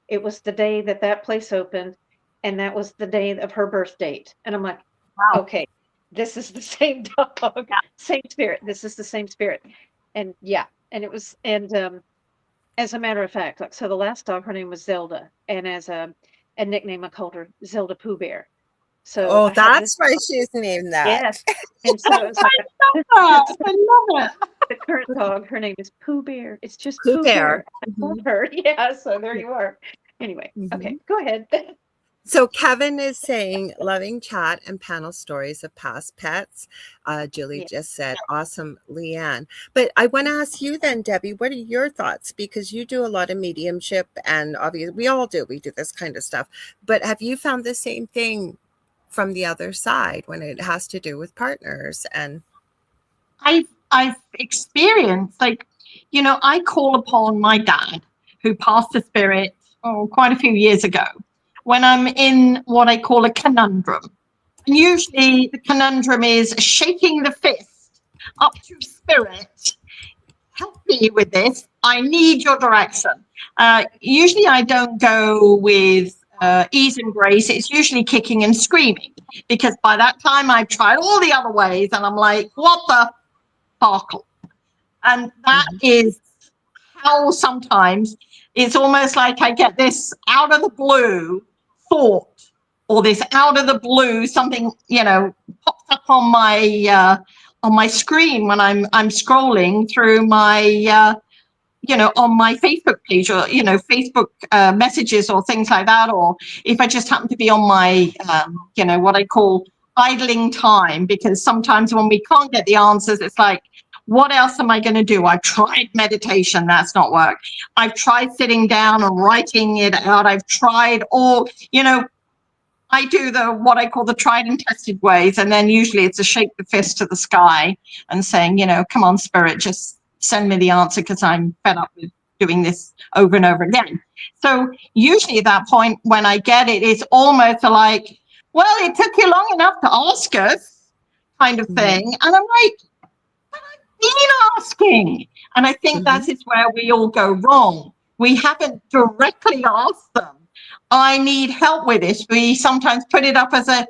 It was the day that place opened, and that was the day of her birth date. And I'm like, okay, this is the same dog, same spirit. This is the same spirit. And and it was, and as a matter of fact, like, so the last dog, her name was Zelda, and as a nickname, I called her Zelda Pooh Bear. So that's why she's named that. Yes. And so it was like, I love it. the current dog, her name is Pooh Bear. It's just Pooh Pooh Bear. Bear. I love her. Yeah, so there you are. Anyway, okay, go ahead. So Kevin is saying, loving chat and panel stories of past pets. Julie Yeah. just said, awesome, Leanne. But I want to ask you then, Debbie, what are your thoughts? Because you do a lot of mediumship, and obviously we all do. We do this kind of stuff. But have you found the same thing from the other side when it has to do with partners? And I've experienced, like, I call upon my dad, who passed the spirit quite a few years ago, when I'm in what I call a conundrum. And usually the conundrum is shaking the fist up to spirit. Help me with this. I need your direction. Usually I don't go with ease and grace. It's usually kicking and screaming, because by that time I've tried all the other ways and I'm like, what the sparkle. And that is how sometimes it's almost like I get this out of the blue thought, or this out of the blue something, pops up on my screen when I'm scrolling through my on my Facebook page, or Facebook messages or things like that, or if I just happen to be on my what I call idling time, because sometimes when we can't get the answers, it's like, what else am I going to do? I've tried meditation, that's not worked. I've tried sitting down and writing it out. I've tried all, I do what I call the tried and tested ways, and then usually it's a shake the fist to the sky and saying, come on, spirit, just send me the answer, because I'm fed up with doing this over and over again. So usually at that point when I get it, it's almost like, well, it took you long enough to ask us, kind of thing. And I'm like, but I've been asking. And I think that is where we all go wrong. We haven't directly asked them, I need help with this. We sometimes put it up as a,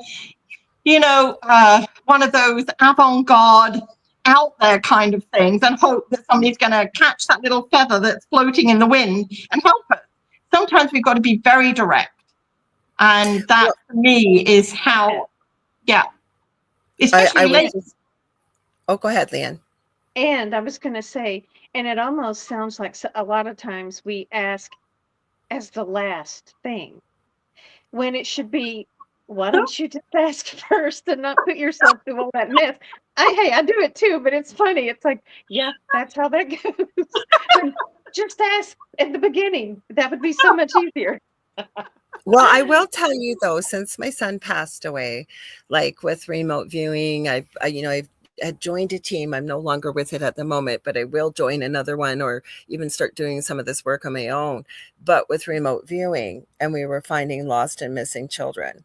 one of those avant-garde, out there kind of things, and hope that somebody's going to catch that little feather that's floating in the wind and help us. Sometimes we've got to be very direct. And that, for me, is how, especially late. Oh, go ahead, Leanne. And I was going to say, and it almost sounds like a lot of times we ask as the last thing, when it should be, why don't you just ask first and not put yourself through all that mess? I do it too, but it's funny. It's like, yeah, that's how that goes. Just ask at the beginning. That would be so much easier. Well, I will tell you though, since my son passed away, like with remote viewing, I've had joined a team. I'm no longer with it at the moment, but I will join another one, or even start doing some of this work on my own, but with remote viewing. And we were finding lost and missing children.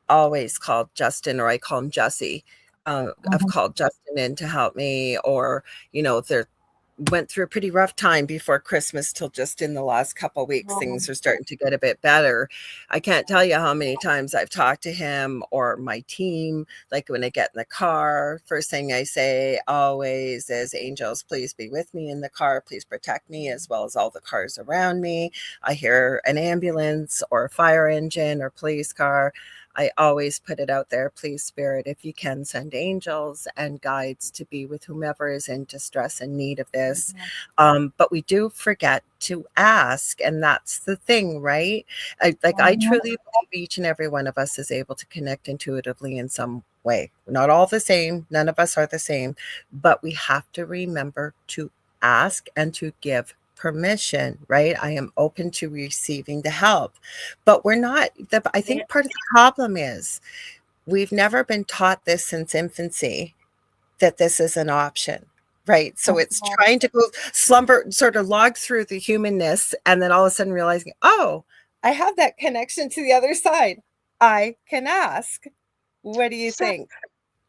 Always called Justin, or I call him Jesse. I've called Justin in to help me, or, they're went through a pretty rough time before Christmas till just in the last couple of weeks, things are starting to get a bit better. I can't tell you how many times I've talked to him or my team. Like when I get in the car, first thing I say always is, angels, please be with me in the car. Please protect me as well as all the cars around me. I hear an ambulance or a fire engine or police car, I always put it out there, please, Spirit, if you can, send angels and guides to be with whomever is in distress and need of this. But we do forget to ask, and that's the thing, right? I truly believe each and every one of us is able to connect intuitively in some way. We're not all the same. None of us are the same, but we have to remember to ask and to give permission, right? I am open to receiving the help, but we're not. I think part of the problem is we've never been taught this since infancy, that this is an option, right? So it's trying to go sort of log through the humanness, and then all of a sudden realizing, oh, I have that connection to the other side. I can ask. What do you think?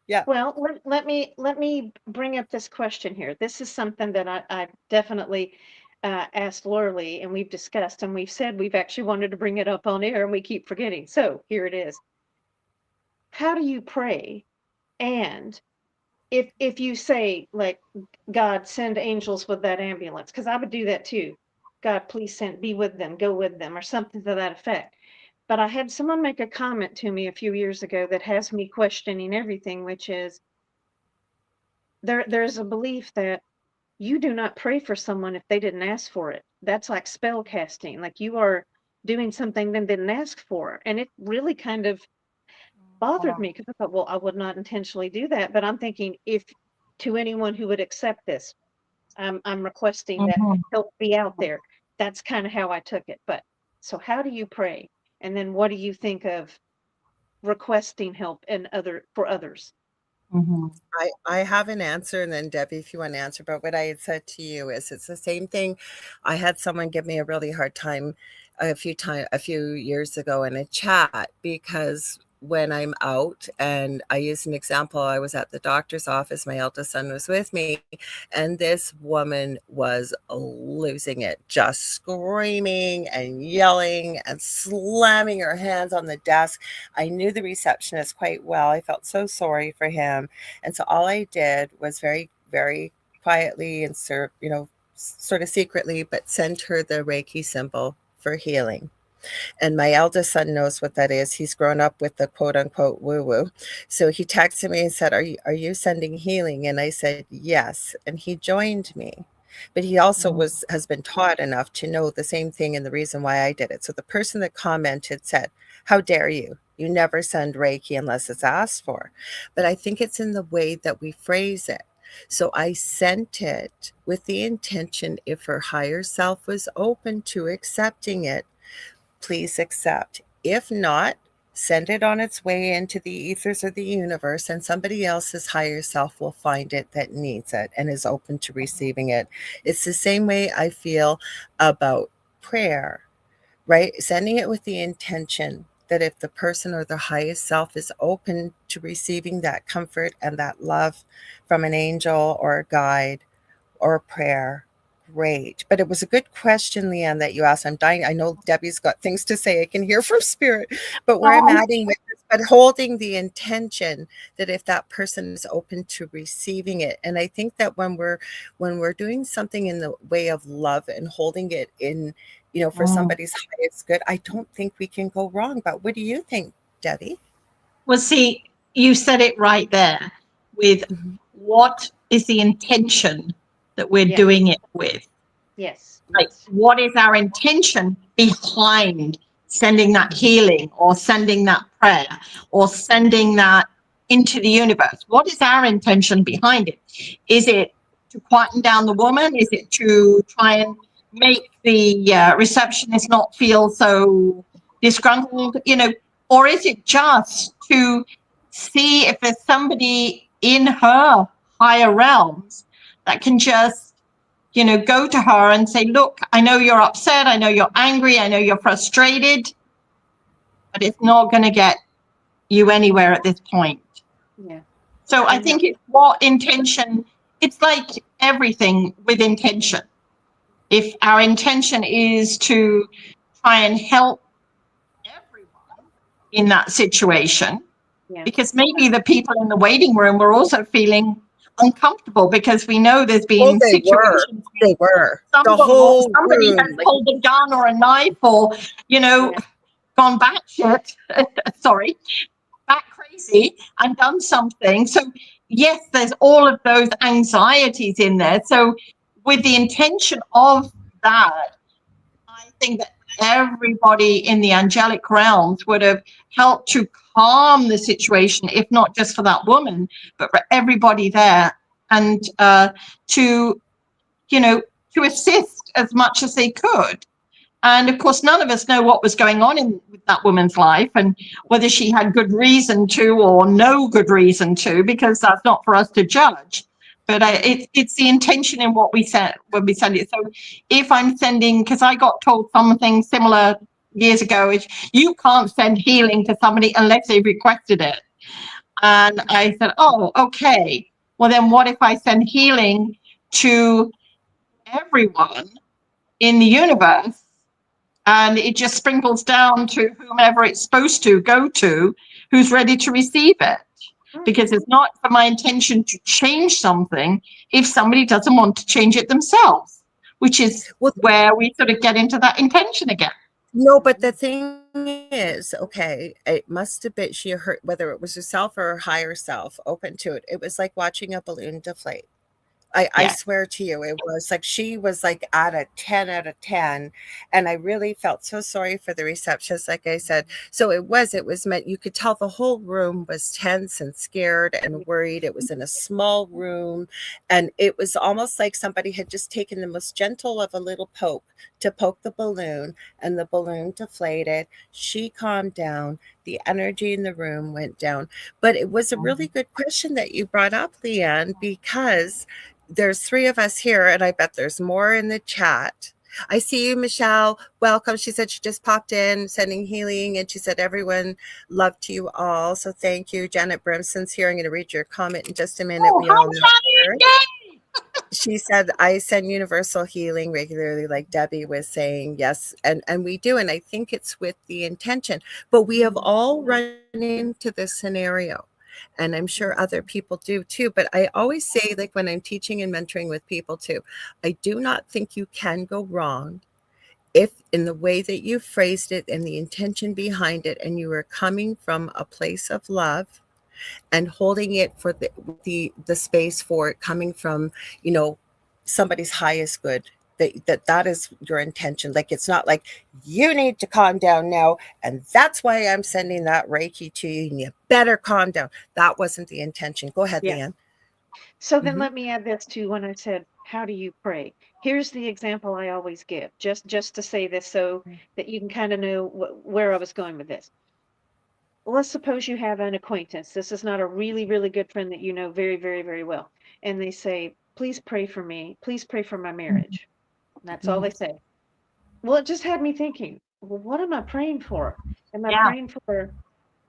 Yeah. Well, let me bring up this question here. This is something that I definitely asked Lorilei, and we've discussed, and we've said we've actually wanted to bring it up on air, and we keep forgetting. So here it is. How do you pray? And if you say, like, God, send angels with that ambulance, because I would do that too. God, please be with them, go with them, or something to that effect. But I had someone make a comment to me a few years ago that has me questioning everything, which is there's a belief that you do not pray for someone if they didn't ask for it. That's like spell casting. Like you are doing something they didn't ask for. And it really kind of bothered me because I thought, well, I would not intentionally do that. But I'm thinking, if to anyone who would accept this, I'm requesting that Mhm. help be out there. That's kind of how I took it. But so how do you pray? And then what do you think of requesting help and for others? Mhm. I have an answer, and then Debbie, if you want to answer, but what I had said to you is it's the same thing. I had someone give me a really hard time a few years ago in a chat because when I'm out, and I use an example, I was at the doctor's office, my eldest son was with me, and this woman was losing it, just screaming and yelling and slamming her hands on the desk. I knew the receptionist quite well. I felt so sorry for him. And so all I did was very, very quietly and sort of secretly, but sent her the Reiki symbol for healing. And my eldest son knows what that is. He's grown up with the quote unquote woo woo. So he texted me and said, are you sending healing? And I said, yes. And he joined me. But he also has been taught enough to know the same thing and the reason why I did it. So the person that commented said, how dare you? You never send Reiki unless it's asked for. But I think it's in the way that we phrase it. So I sent it with the intention, if her higher self was open to accepting it, please accept. If not, send it on its way into the ethers of the universe, and somebody else's higher self will find it that needs it and is open to receiving it. It's the same way I feel about prayer, right? Sending it with the intention that if the person or the highest self is open to receiving that comfort and that love from an angel or a guide or a prayer, great. But it was a good question, Leanne, that you asked. I'm dying. I know Debbie's got things to say. I can hear from spirit. But where I'm adding with this, but holding the intention that if that person is open to receiving it. And I think that when we're doing something in the way of love and holding it in, for somebody's highest good, I don't think we can go wrong. But what do you think, Debbie? Well, see, you said it right there with what is the intention that we're Yes. doing it with? Yes. Like, Yes. what is our intention behind sending that healing or sending that prayer or sending that into the universe? What is our intention behind it? Is it to quieten down the woman? Is it to try and make the receptionist not feel so disgruntled, or is it just to see if there's somebody in her higher realms that can just go to her and say, look, I know you're upset, I know you're angry, I know you're frustrated, but it's not going to get you anywhere at this point. Yeah. So I think it's what intention, it's like everything with intention. If our intention is to try and help everyone in that situation, because maybe the people in the waiting room were also feeling uncomfortable because we know there's been situations They were. The someone or whole somebody room. has pulled a gun or a knife or gone batshit sorry, bat crazy and done something. So yes, there's all of those anxieties in there. So with the intention of that, I think that everybody in the angelic realms would have helped to calm the situation, if not just for that woman, but for everybody there, and to to assist as much as they could. And of course, none of us know what was going on in with that woman's life and whether she had good reason to or no good reason to, because that's not for us to judge. But it's the intention in what we said when we send it. So if I'm sending, because I got told something similar years ago, is you can't send healing to somebody unless they've requested it. And I said, oh, okay. Well, then what if I send healing to everyone in the universe, and it just sprinkles down to whomever it's supposed to go to, who's ready to receive it? Because it's not for my intention to change something if somebody doesn't want to change it themselves, which is where we sort of get into that intention again. No, but the thing is, okay, it must have been she heard, whether it was herself or her higher self, open to it. It was like watching a balloon deflate. I Yeah. swear to you, it was like she was like at a 10 out of 10. And I really felt so sorry for the receptionist, like I said. So it was meant, you could tell the whole room was tense and scared and worried. It was in a small room. And it was almost like somebody had just taken the most gentle of a little poke to poke the balloon, and the balloon deflated. She calmed down. The energy in the room went down. But it was a really good question that you brought up, Leanne, because there's three of us here, and I bet there's more in the chat. I see you, Michelle. Welcome. She said she just popped in, sending healing, and she said everyone love to you all. So thank you. Janet Brimson's here. I'm going to read your comment in just a minute. Oh, We all know hi, her. Janet. She said, I send universal healing regularly, like Debbie was saying. Yes, and we do. And I think it's with the intention. But we have all run into this scenario. And I'm sure other people do too. But I always say, like when I'm teaching and mentoring with people too, I do not think you can go wrong if in the way that you phrased it and the intention behind it, and you are coming from a place of love and holding it for the space for it coming from, somebody's highest good. That is your intention. Like, it's not like you need to calm down now, and that's why I'm sending that Reiki to you, and you better calm down. That wasn't the intention. Go ahead, Yeah. Leanne. So then let me add this to when I said, how do you pray? Here's the example I always give, just to say this so that you can kind of know where I was going with this. Let's suppose you have an acquaintance. This is not a really, really good friend that you know very, very, very well. And they say, please pray for me. Please pray for my marriage. And that's all they say. Well, it just had me thinking, well, what am I praying for? Am I Yeah. praying for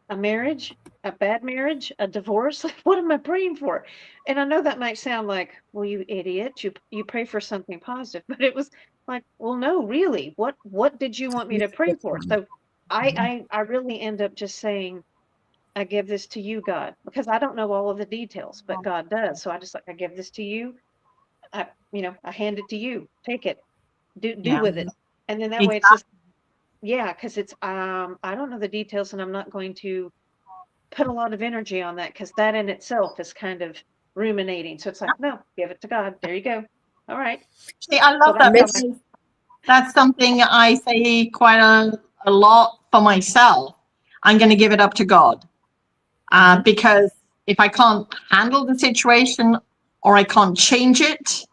a marriage, a bad marriage, a divorce? Like, what am I praying for? And I know that might sound like, well, you idiot, you pray for something positive, but it was like, well, no, really, what did you want me to pray for? So I really end up just saying, I give this to you, God, because I don't know all of the details, but God does. So I give this to you. I hand it to you. Take it, do Yeah. with it, and then that way it's Exactly. just, yeah, because it's I don't know the details, and I'm not going to put a lot of energy on that because that in itself is kind of ruminating. So it's like, no, give it to God. There you go. All right. See, I So love that that's how because that's something I say quite a lot for myself. I'm going to give it up to God because if I can't handle the situation or I can't change it,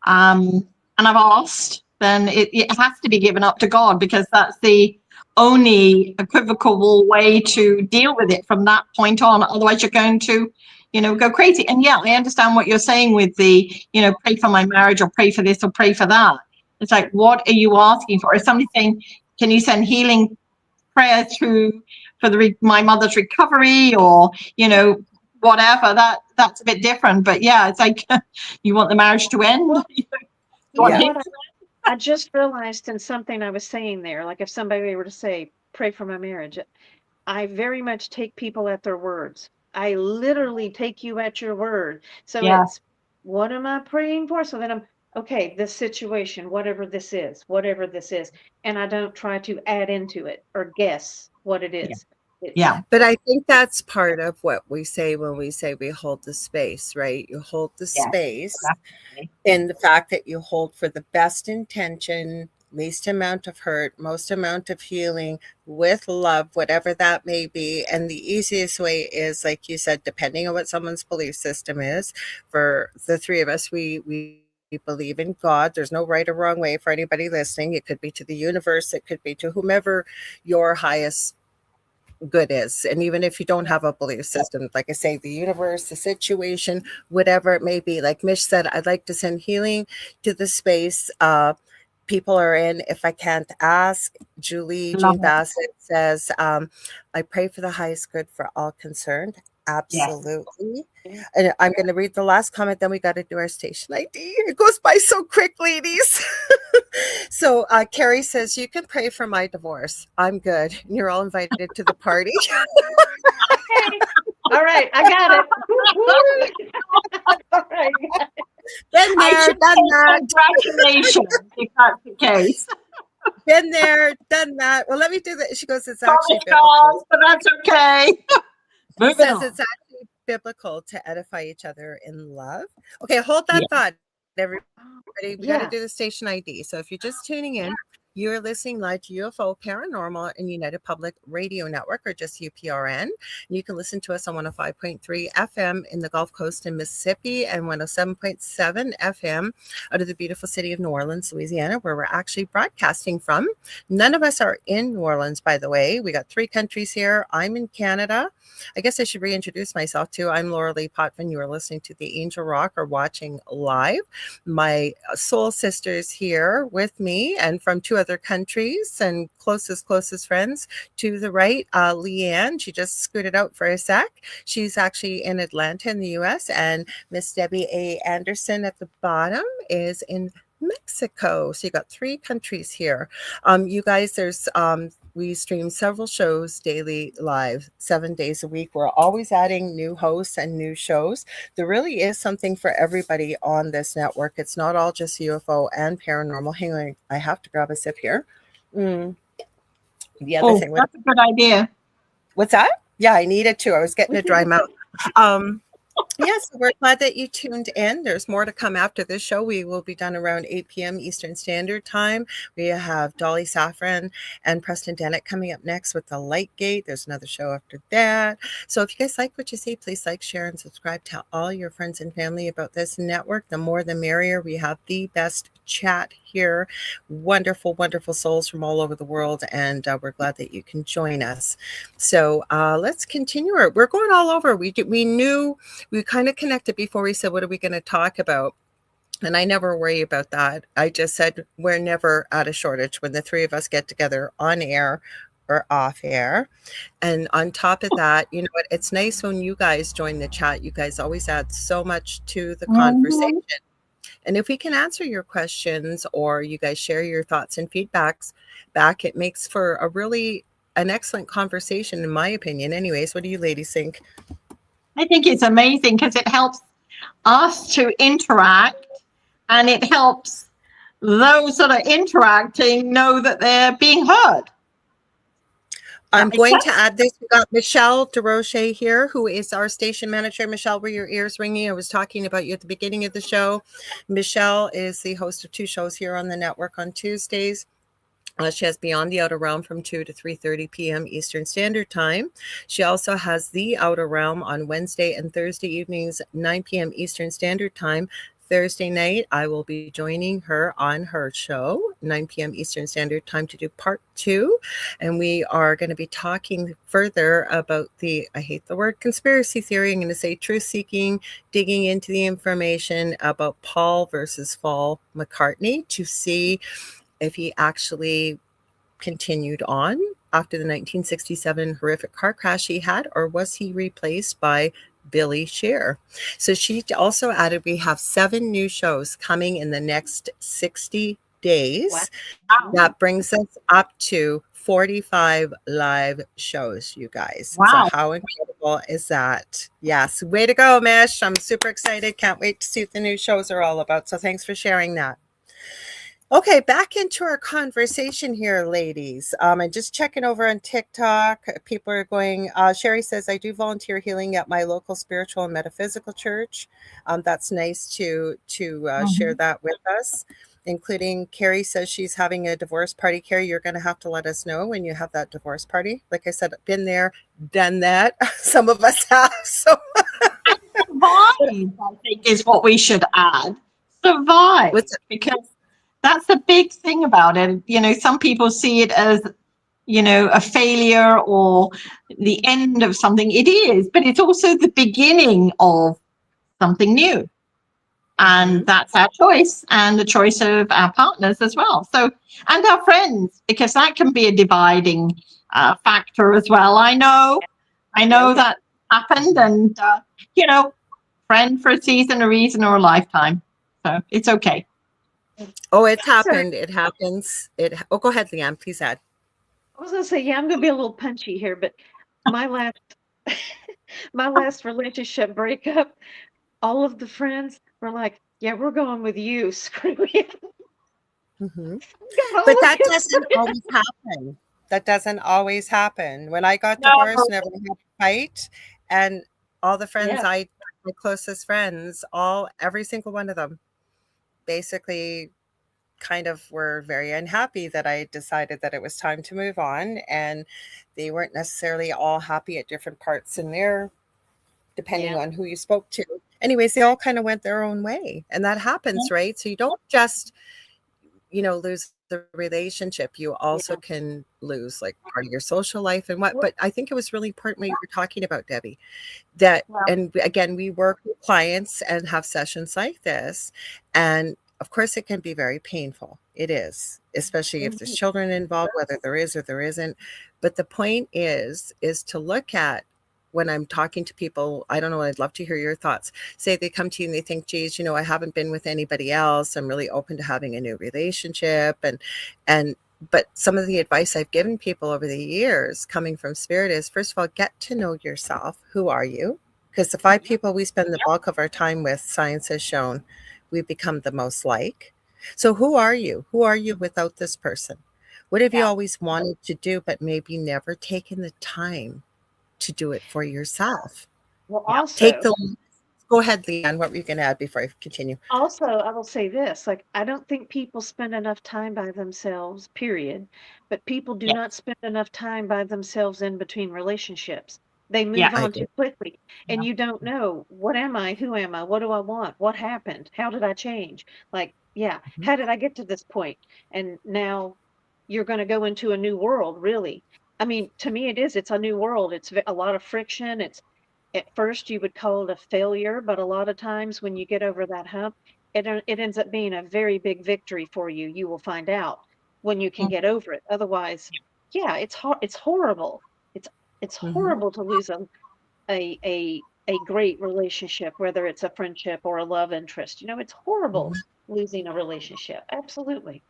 and I've asked, then it has to be given up to God, because that's the only equivocal way to deal with it from that point on. Otherwise, you're going to, go crazy. And yeah, I understand what you're saying with the, pray for my marriage or pray for this or pray for that. It's like, what are you asking for? Is somebody saying, can you send healing prayer through for my mother's recovery, or, whatever? That's a bit different. But yeah, it's like, you want the marriage to end? you know Yeah. what I just realized in something I was saying there, like if somebody were to say, pray for my marriage, I very much take people at their words. I literally take you at your word. So Yeah. it's, what am I praying for? So then I'm, okay, this situation, whatever this is, and I don't try to add into it or guess what it is. Yeah. But I think that's part of what we say when we say we hold the space, right? You hold the Yeah. space Definitely. in the fact that you hold for the best intention, least amount of hurt, most amount of healing, with love, whatever that may be. And the easiest way is, like you said, depending on what someone's belief system is. For the three of us, we believe in God. There's no right or wrong way for anybody listening. It could be to the universe, it could be to whomever your highest good is. And even if you don't have a belief system, like I say, the universe, the situation, whatever it may be, like Mish said, I'd like to send healing to the space people are in. If I can't ask, Jean Love it. Bassett says, I pray for the highest good for all concerned. Absolutely. Yeah. And I'm going to read the last comment, then we got to do our station ID. It goes by so quick, ladies. So Carrie says, you can pray for my divorce. I'm good. You're all invited to the party. Okay. All right. I got it. All right. Been I there, should done say that. congratulations if that's the case. Been there, done that. Well, let me do that. She goes, it's actually Promise God, biblical. but that's okay. She Moving says on. it's actually biblical to edify each other in love. Okay, hold that Yeah. thought, everybody. We got to Yeah. do the station ID. So if you're just tuning in, you're listening live to UFO Paranormal and United Public Radio Network, or just UPRN. And you can listen to us on 105.3 FM in the Gulf Coast in Mississippi and 107.7 FM out of the beautiful city of New Orleans, Louisiana, where we're actually broadcasting from. None of us are in New Orleans, by the way. We got 3 countries here. I'm in Canada. I guess I should reintroduce myself too. I'm Lorilei Potvin. You are listening to the Angel Rock or watching live. My soul sisters here with me, and from 2 other countries and closest friends. To the right, Leanne. She just scooted out for a sec. She's actually in Atlanta in the US. And Miss Debbie A. Anderson at the bottom is in Mexico. So you got 3 countries here. You guys, there's we stream several shows daily live, 7 days a week. We're always adding new hosts and new shows. There really is something for everybody on this network. It's not all just UFO and paranormal. Hang on, I have to grab a sip here. The other thing. That's a good idea. What's that? Yeah, I needed to. I was getting a dry mouth. Yes, we're glad that you tuned in. There's more to come after this show. We will be done around 8 p.m. Eastern Standard Time. We have Dolly Saffron and Preston Dennett coming up next with The Light Gate. There's another show after that. So if you guys like what you see, please like, share, and subscribe. Tell all your friends and family about this network. The more, the merrier. We have the best chat here. Wonderful, wonderful souls from all over the world, and we're glad that you can join us. So let's continue. We're going all over. We knew we kind of connected before we said, what are we going to talk about? And I never worry about that. I just said, we're never at a shortage when the 3 of us get together on air or off air. And on top of that, you know what? It's nice when you guys join the chat. You guys always add so much to the conversation. And if we can answer your questions, or you guys share your thoughts and feedbacks back, it makes for an excellent conversation, in my opinion. Anyways, what do you ladies think? I think it's amazing because it helps us to interact, and it helps those that are interacting know that they're being heard. I'm going to add this. We got Michelle DeRoche here, who is our station manager. Michelle, were your ears ringing? I was talking about you at the beginning of the show. Michelle is the host of 2 shows here on the network on Tuesdays. She has Beyond the Outer Realm from 2 to 3:30 p.m. Eastern Standard Time. She also has The Outer Realm on Wednesday and Thursday evenings, 9 p.m. Eastern Standard Time. Thursday night, I will be joining her on her show, 9 p.m. Eastern Standard Time, to do part 2. And we are going to be talking further about I hate the word conspiracy theory. I'm going to say truth seeking, digging into the information about Paul versus Paul McCartney to see if he actually continued on after the 1967 horrific car crash he had, or was he replaced by Billy Shear? So she also added, we have 7 new shows coming in the next 60 days. Wow. That brings us up to 45 live shows, you guys. Wow. So how incredible is that? Yes. Way to go, Mish. I'm super excited. Can't wait to see what the new shows are all about. So thanks for sharing that. Okay, back into our conversation here, ladies. I'm just checking over on TikTok. People are going, Sherry says, I do volunteer healing at my local spiritual and metaphysical church. That's nice to share that with us, including Carrie says she's having a divorce party. Carrie, you're going to have to let us know when you have that divorce party. Like I said, been there, done that. Some of us have. So Survive, I think, is what we should add. Survive. Because that's the big thing about it. You know, some people see it as, you know, a failure or the end of something. It is, but it's also the beginning of something new. And that's our choice, and the choice of our partners as well. So, and our friends, because that can be a dividing factor as well. I know that happened, and, you know, friend for a season, a reason, or a lifetime. So it's okay. Oh, it's happened. It happens. Go ahead, Leanne. Please add. I was going to say, yeah, I'm going to be a little punchy here, but my last relationship breakup, all of the friends were like, yeah, we're going with you. Screw you. Mm-hmm. But that doesn't always happen. That doesn't always happen. When I got divorced and everyone had to fight, and all the friends Yeah. my closest friends, every single one of them basically kind of were very unhappy that I decided that it was time to move on. And they weren't necessarily all happy at different parts in their, depending Yeah. on who you spoke to. Anyways, they all kind of went their own way. And that happens, right? So you don't just, lose the relationship. You also Yeah. can lose like part of your social life and what. Well, But I think it was really important what you were talking about, Debbie, that, Well, and again, we work with clients and have sessions like this. And of course, it can be very painful. It is, especially if there's mhm. children involved, whether there is or there isn't. But the point is to look at, when I'm talking to people, I don't know, I'd love to hear your thoughts. Say they come to you and they think, geez, I haven't been with anybody else. I'm really open to having a new relationship. And but some of the advice I've given people over the years coming from Spirit is, first of all, get to know yourself. Who are you? Because the 5 people we spend the bulk of our time with, science has shown, we become the most like. So who are you? Who are you without this person? What have you yeah. always wanted to do, but maybe never taken the time to do it for yourself? Well, Yeah. Take also, the Go ahead, Leanne. What were you going to add before I continue? I will say this, like, I don't think people spend enough time by themselves, period. But people do Yeah. not spend enough time by themselves in between relationships. They Yeah. move I on agree. too quickly, and you don't know, what am I? Who am I? What do I want? What happened? How did I change? Like, yeah, Mhm. how did I get to this point? And now you're going to go into a new world, really. I mean, to me, it's a new world. It's a lot of friction. It's at first you would call it a failure, but a lot of times when you get over that hump, it ends up being a very big victory for you. You will find out when you can Mhm. get over it. Otherwise, yeah, it's horrible. It's it's Mhm. horrible to lose a great relationship, whether it's a friendship or a love interest. It's horrible Mhm. losing a relationship. Absolutely.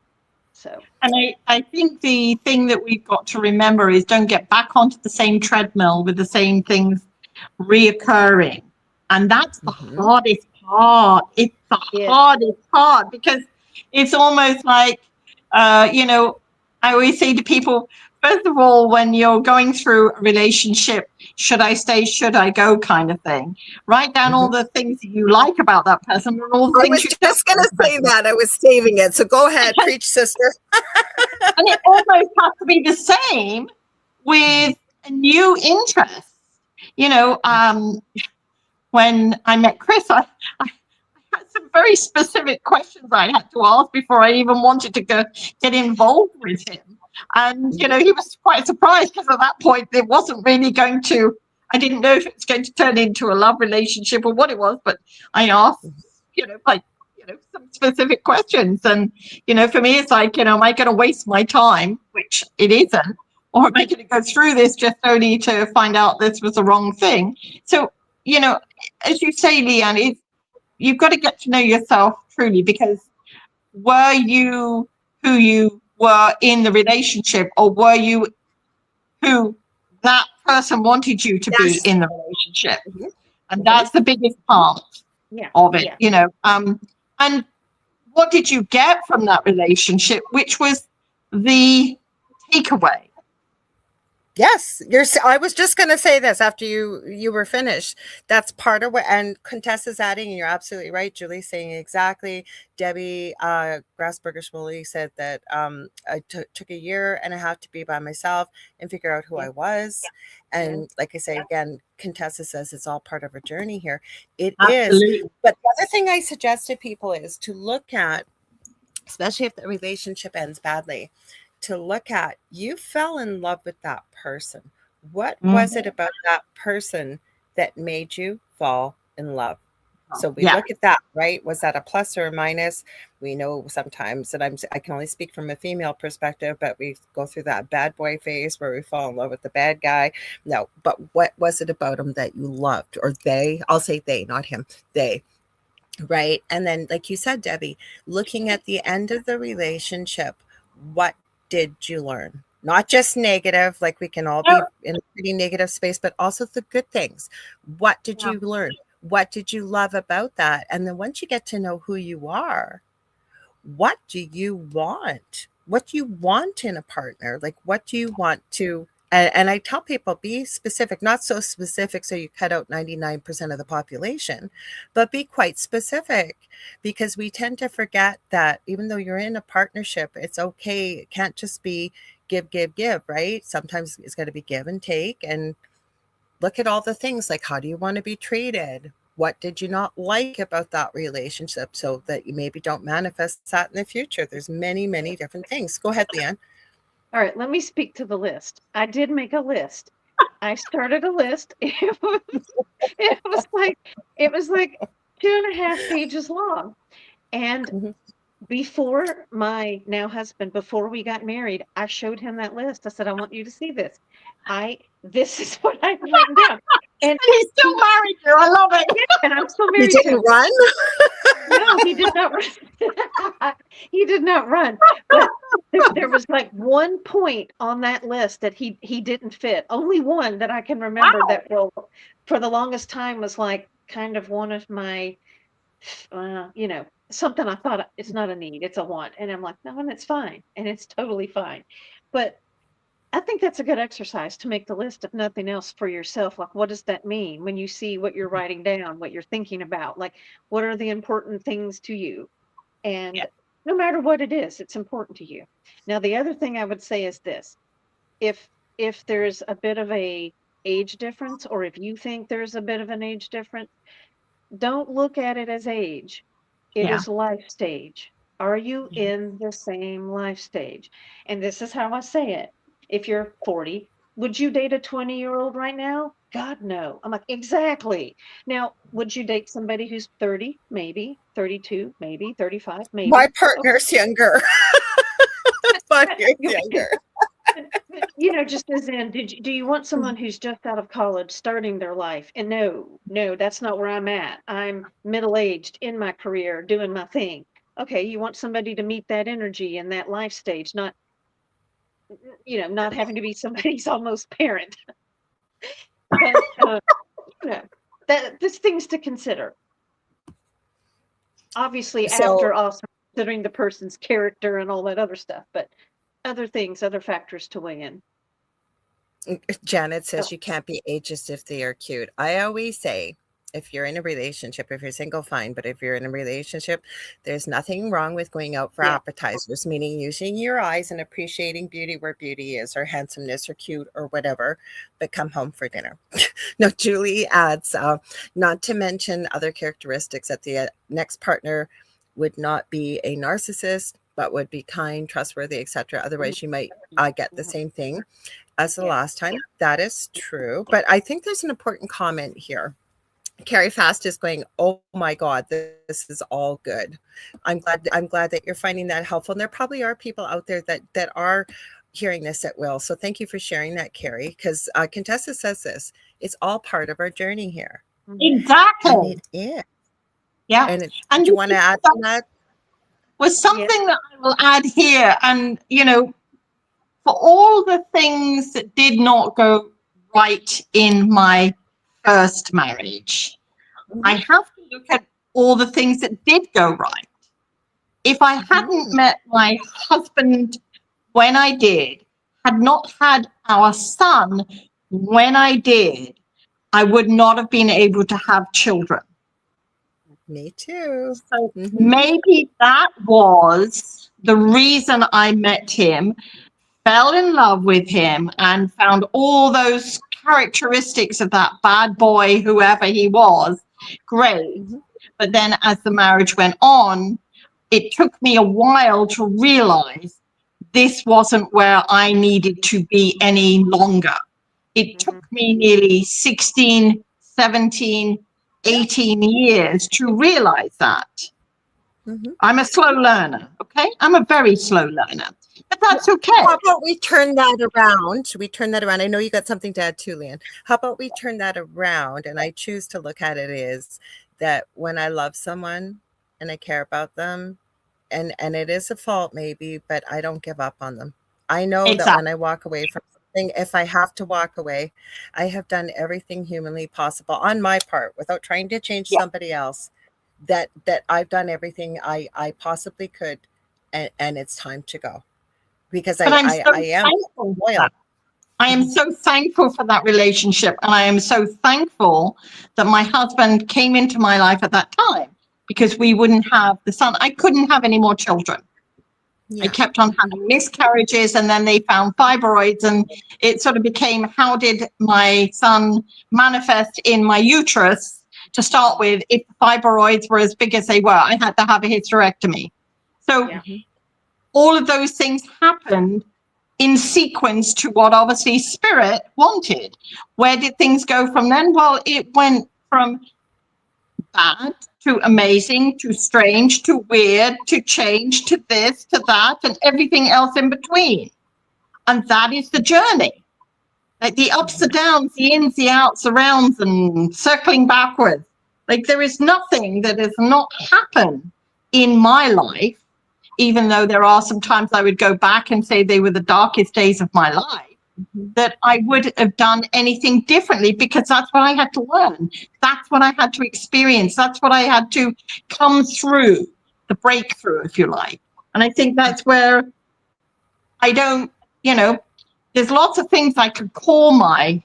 So, And I think the thing that we've got to remember is don't get back onto the same treadmill with the same things reoccurring. And that's the Mhm. hardest part. It's the yes, hardest part because it's almost like, I always say to people, first of all, when you're going through a relationship, should I stay, should I go kind of thing, write down all Mhm. the things that you like about that person and all the I things was you don't just going like to about say them. that. I was saving it. So go ahead, preach, sister. And it almost has to be the same with a new interest. You know, when I met Chris, I had some very specific questions I had to ask before I even wanted to get involved with him. And, he was quite surprised because at that point, it wasn't really going to, I didn't know if it was going to turn into a love relationship or what it was, but I asked, like, some specific questions. And, for me, it's like, am I going to waste my time, which it isn't, or am I going to go through this just only to find out this was the wrong thing? So, as you say, Leanne, you've got to get to know yourself truly, because were you who you were in the relationship, or were you who that person wanted you to be Yes. in the relationship? Mhm. And Mhm. that's the biggest part yeah, of it, yeah. and what did you get from that relationship, which was the takeaway? Yes, I was just going to say this after you were finished. That's part of what, and Contessa's adding, and you're absolutely right. Julie's saying exactly. Debbie Grassberger Schmoley said that I took a year and a half to be by myself and figure out who Yeah, I was. yeah. And like I say again, Contessa says it's all part of a journey here. It is. Absolutely. But the other thing I suggest to people is to look at, especially if the relationship ends badly, to look at, you fell in love with that person. What was it Mhm. about that person that made you fall in love? So we Yeah. look at that, right? Was that a plus or a minus? We know sometimes that I can only speak from a female perspective, but we go through that bad boy phase where we fall in love with the bad guy. No, but what was it about him that you loved? Or they, I'll say they, not him, they. Right. And then, like you said, Debbie, looking at the end of the relationship, what did you learn? Not just negative, like we can all be No, in a pretty negative space, but also the good things. What did yeah. you learn? What did you love about that? And then once you get to know who you are, what do you want? What do you want in a partner? Like, what do you want to And I tell people, be specific, not so specific so you cut out 99% of the population, but be quite specific, because we tend to forget that even though you're in a partnership, it's okay. It can't just be give, give, give, right? Sometimes it's got to be give and take, and look at all the things like, how do you want to be treated? What did you not like about that relationship so that you maybe don't manifest that in the future? There's many, many different things. Go ahead, Leanne. All right, let me speak to the list. I did make a list. I started a list. It was like 2.5 pages long. And Mhm. before my now husband, before we got married, I showed him that list. I said, I want you to see this. This is what I've written down. And And he's still married you. I love it. and I'm still You married to didn't him. run? No, he did not run. He did not run. But there was like one point on that list that he didn't fit. Only one that I can remember Wow. that for the longest time was like kind of one of my, something I thought it's not a need, it's a want. And I'm like, no, and it's fine. And it's totally fine. But I think that's a good exercise to make the list, if nothing else, for yourself. Like, what does that mean when you see what you're writing down, what you're thinking about? Like, what are the important things to you? Yeah. And no matter what it is, it's important to you. Now, the other thing I would say is this: if there's a bit of a age difference, or if you think there's a bit of an age difference, don't look at it as age. It Yeah. is life stage. Are you in the same life stage? And this is how I say it. If you're 40, would you date a 20-year-old right now? God, no. I'm like, exactly. Now, would you date somebody who's 30? Maybe. 32? Maybe. 35? My Maybe. Okay. partner's younger. 5 years younger. Just as in, do you want someone who's just out of college, starting their life? And no, that's not where I'm at. I'm middle-aged in my career, doing my thing. Okay, you want somebody to meet that energy and that life stage, not having to be somebody's almost parent. But you know, there's things to consider. Obviously, So after also considering the person's character and all that other stuff, but other things, other factors to weigh in. Janet says So, you can't be ageist if they are cute. I always say, if you're in a relationship, if you're single, fine. But if you're in a relationship, there's nothing wrong with going out for yeah. appetizers, meaning using your eyes and appreciating beauty where beauty is, or handsomeness, or cute, or whatever. But come home for dinner. No, Julie adds, not to mention other characteristics that the next partner would not be a narcissist, but would be kind, trustworthy, etc. Otherwise, you might get the same thing as the Yeah. last time. That is true. But I think there's an important comment here. Carrie Fast is going, oh my God, this is all good. I'm glad that you're finding that helpful. And there probably are people out there that are hearing this at will. So thank you for sharing that, Carrie, because Contessa says this, it's all part of our journey here. And Exactly. it is. Yeah. And And do you want to add to that? was Yeah. something that I will add here. And, for all the things that did not go right in my first marriage, I have to look at all the things that did go right. If I hadn't met my husband when I did, had not had our son when I did, I would not have been able to have children. Me too. So maybe that was the reason I met him, fell in love with him, and found all those characteristics of that bad boy, whoever he was, great. But then as the marriage went on, it took me a while to realize this wasn't where I needed to be any longer. It took me nearly 16, 17, 18 years to realize that. I'm a slow learner, okay? I'm a very slow learner, but that's okay. How about we turn that around? Should we turn that around? I know you got something to add too, Leanne. How about we turn that around? And I choose to look at it is that when I love someone and I care about them, and it is a fault maybe, but I don't give up on them. I know that when I walk away from something, if I have to walk away, I have done everything humanly possible on my part without trying to change somebody else, that I've done everything I possibly could, and it's time to go. Because But I'm so I am thankful for loyal. that. I am so thankful for that relationship. And I am so thankful that my husband came into my life at that time, because we wouldn't have the son. I couldn't have any more children. I kept on having miscarriages, and then they found fibroids, and it sort of became, how did my son manifest in my uterus to start with if the fibroids were as big as they were? I had to have a hysterectomy. So all of those things happened in sequence to what obviously spirit wanted. Where did things go from then? Well, it went from bad to amazing to strange to weird to change to this to that and everything else in between. And that is the journey. Like the ups and downs, the ins, the outs, the rounds, and circling backwards. Like there is nothing that has not happened in my life, even though there are some times I would go back and say they were the darkest days of my life, that I would have done anything differently, because that's what I had to learn. That's what I had to experience. That's what I had to come through, the breakthrough, if you like. And I think that's where I don't, there's lots of things I could call my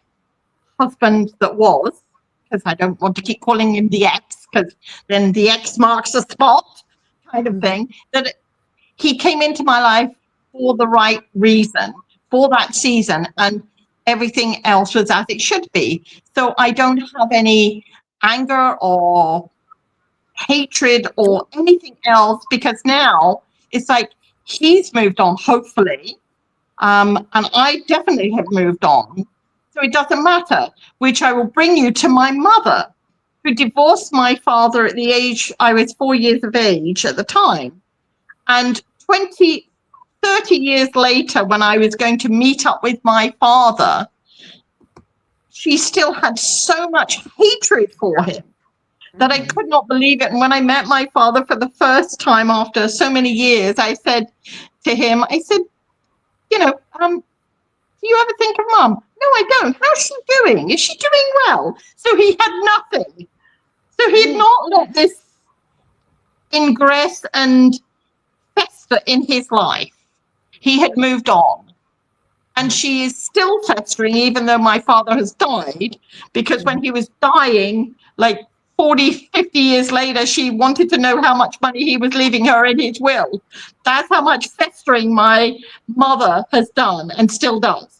husband that was, because I don't want to keep calling him the ex, because then the X marks the spot kind of thing, that he came into my life for the right reason, for that season, and everything else was as it should be. So I don't have any anger or hatred or anything else, because now it's like he's moved on, hopefully, and I definitely have moved on. So it doesn't matter, which I will bring you to my mother, who divorced my father at the age, I was 4 years of age at the time. And 30 years later, when I was going to meet up with my father, she still had so much hatred for him that I could not believe it. And when I met my father for the first time after so many years, I said to him, do you ever think of Mum? No, I don't. How's she doing? Is she doing well? So he had nothing. So he had not let this ingress and fester in his life. He had moved on. And she is still festering, even though my father has died, because when he was dying, like 40, 50 years later, she wanted to know how much money he was leaving her in his will. That's how much festering my mother has done and still does.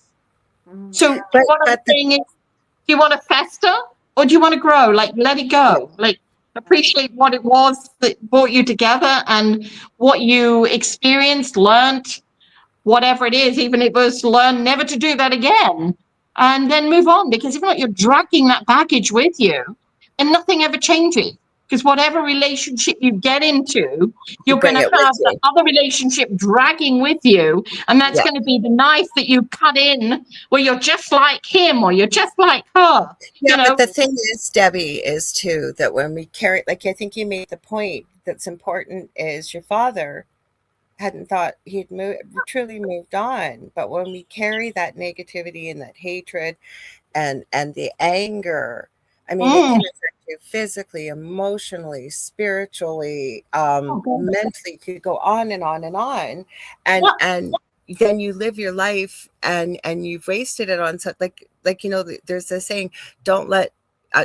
So what I'm saying is, do you want to fester or do you want to grow? Like, let it go. Like, appreciate what it was that brought you together and what you experienced, learned, whatever it is, even if it was learn never to do that again, and then move on. Because if not, you're dragging that baggage with you and nothing ever changes. Because whatever relationship you get into, you're going to have the other relationship dragging with you. And that's going to be the knife that you cut in where you're just like him or you're just like her. But the thing is, Debbie, is too, that when we carry, like, I think you made the point that's important, is your father hadn't thought he'd truly moved on. But when we carry that negativity and that hatred and the anger, I mean, it can affect you physically, emotionally, spiritually, mentally. Could go on and on and on, and then you live your life and you've wasted it on something like there's this saying, don't let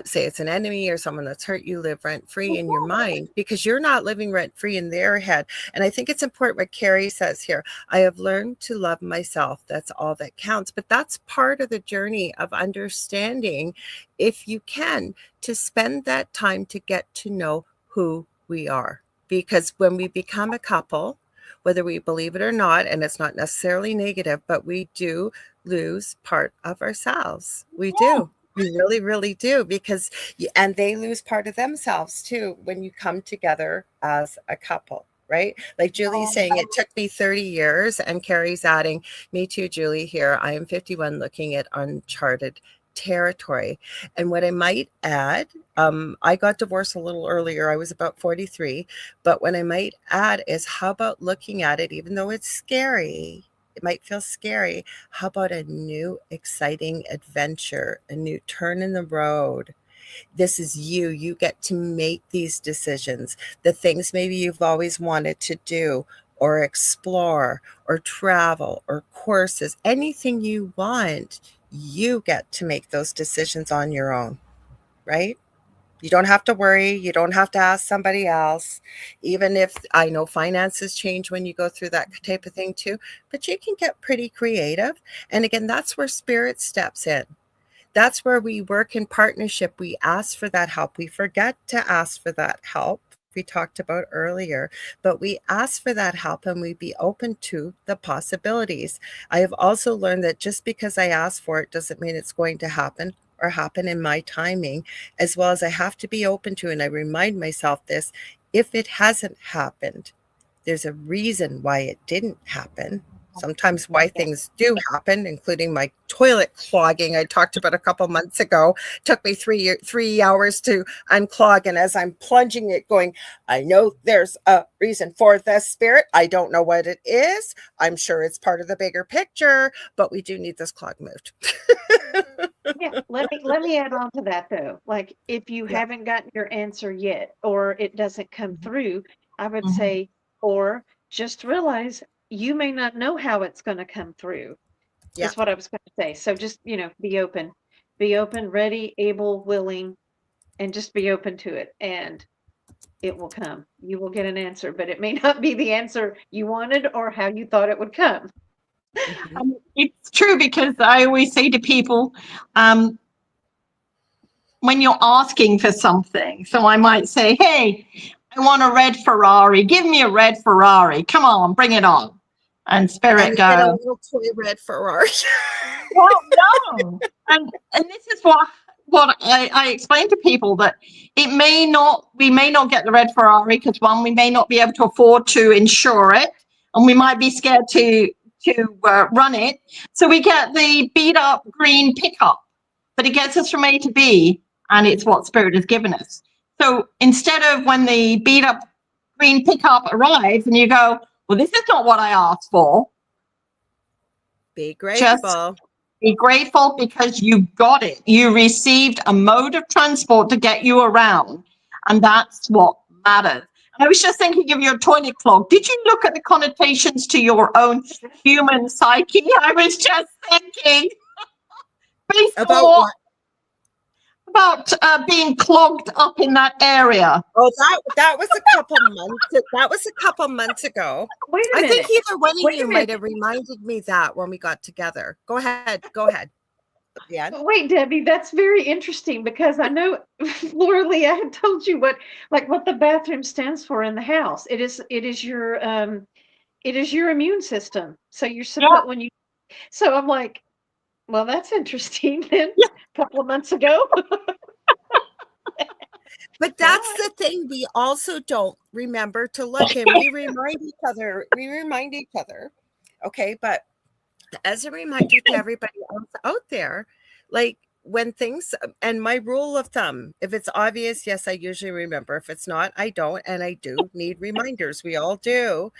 say it's an enemy or someone that's hurt you live rent free in your mind, because you're not living rent free in their head. And I think it's important what Carrie says here. I have learned to love myself. That's all that counts. But that's part of the journey of understanding, if you can, to spend that time to get to know who we are. Because when we become a couple, whether we believe it or not, and it's not necessarily negative, but we do lose part of ourselves. We do. We really, really do, because, and they lose part of themselves too when you come together as a couple, right? Like Julie's saying, it took me 30 years, and Carrie's adding, me too, Julie, here. I am 51 looking at uncharted territory. And what I might add, I got divorced a little earlier. I was about 43. But what I might add is, how about looking at it, even though it's scary, it might feel scary. How about a new exciting adventure, a new turn in the road? This is you. You get to make these decisions. The things maybe you've always wanted to do. or explore or travel or courses, anything you want, you get to make those decisions on your own, right? You don't have to worry. You don't have to ask somebody else. Even if I know finances change when you go through that type of thing too, but you can get pretty creative. And again, that's where spirit steps in. That's where we work in partnership. We ask for that help. We forget to ask for that help. We talked about earlier, but we ask for that help and we be open to the possibilities. I have also learned that just because I ask for it doesn't mean it's going to happen or happen in my timing, as well as I have to be open to, and I remind myself this, if it hasn't happened, there's a reason why it didn't happen. Sometimes why things do happen, including my toilet clogging I talked about a couple months ago. Took me 3 hours to unclog. And as I'm plunging it, going, I know there's a reason for this, spirit. I don't know what it is. I'm sure it's part of the bigger picture, but we do need this clog moved. Yeah, let me add on to that though. Like if you Yeah. haven't gotten your answer yet or it doesn't come through, I would Mhm. say, or just realize you may not know how it's going to come through. Yeah. Is what I was going to say. So just, be open, ready, able, willing, and just be open to it. And it will come. You will get an answer, but it may not be the answer you wanted or how you thought it would come. Mhm. It's true, because I always say to people, when you're asking for something, so I might say, hey, I want a red Ferrari. Give me a red Ferrari. Come on, bring it on. And And spirit you get a goes, little toy red Ferrari. well, no. And this is what I explain to people, that we may not get the red Ferrari because, one, we may not be able to afford to insure it, and we might be scared to run it. So we get the beat up green pickup, but it gets us from A to B, and it's what spirit has given us. So instead of when the beat up green pickup arrives and you go, well, this is not what I asked for, Be just grateful. be grateful because you got it. You received a mode of transport to get you around, and that's what matters. I was just thinking of your toilet clog. Did you look at the connotations to your own human psyche? I was just thinking About before what? about being clogged up in that area. Oh, that was a couple months. That was a couple months ago. Wait a I think minute. either one of Wait you a might minute. have reminded me that when we got together. Go ahead. Go ahead. Yeah. Wait, Debbie, that's very interesting because I know, Lorilei, I had told you what the bathroom stands for in the house. It is your immune system. So you're Yeah, supposed so I'm like, well, that's interesting then. yeah. A couple of months ago. But that's the thing. We also don't remember to look, and we remind each other. We remind each other. Okay. But as a reminder to everybody else out there, like when things, and my rule of thumb, if it's obvious, yes, I usually remember. If it's not, I don't. And I do need reminders. We all do.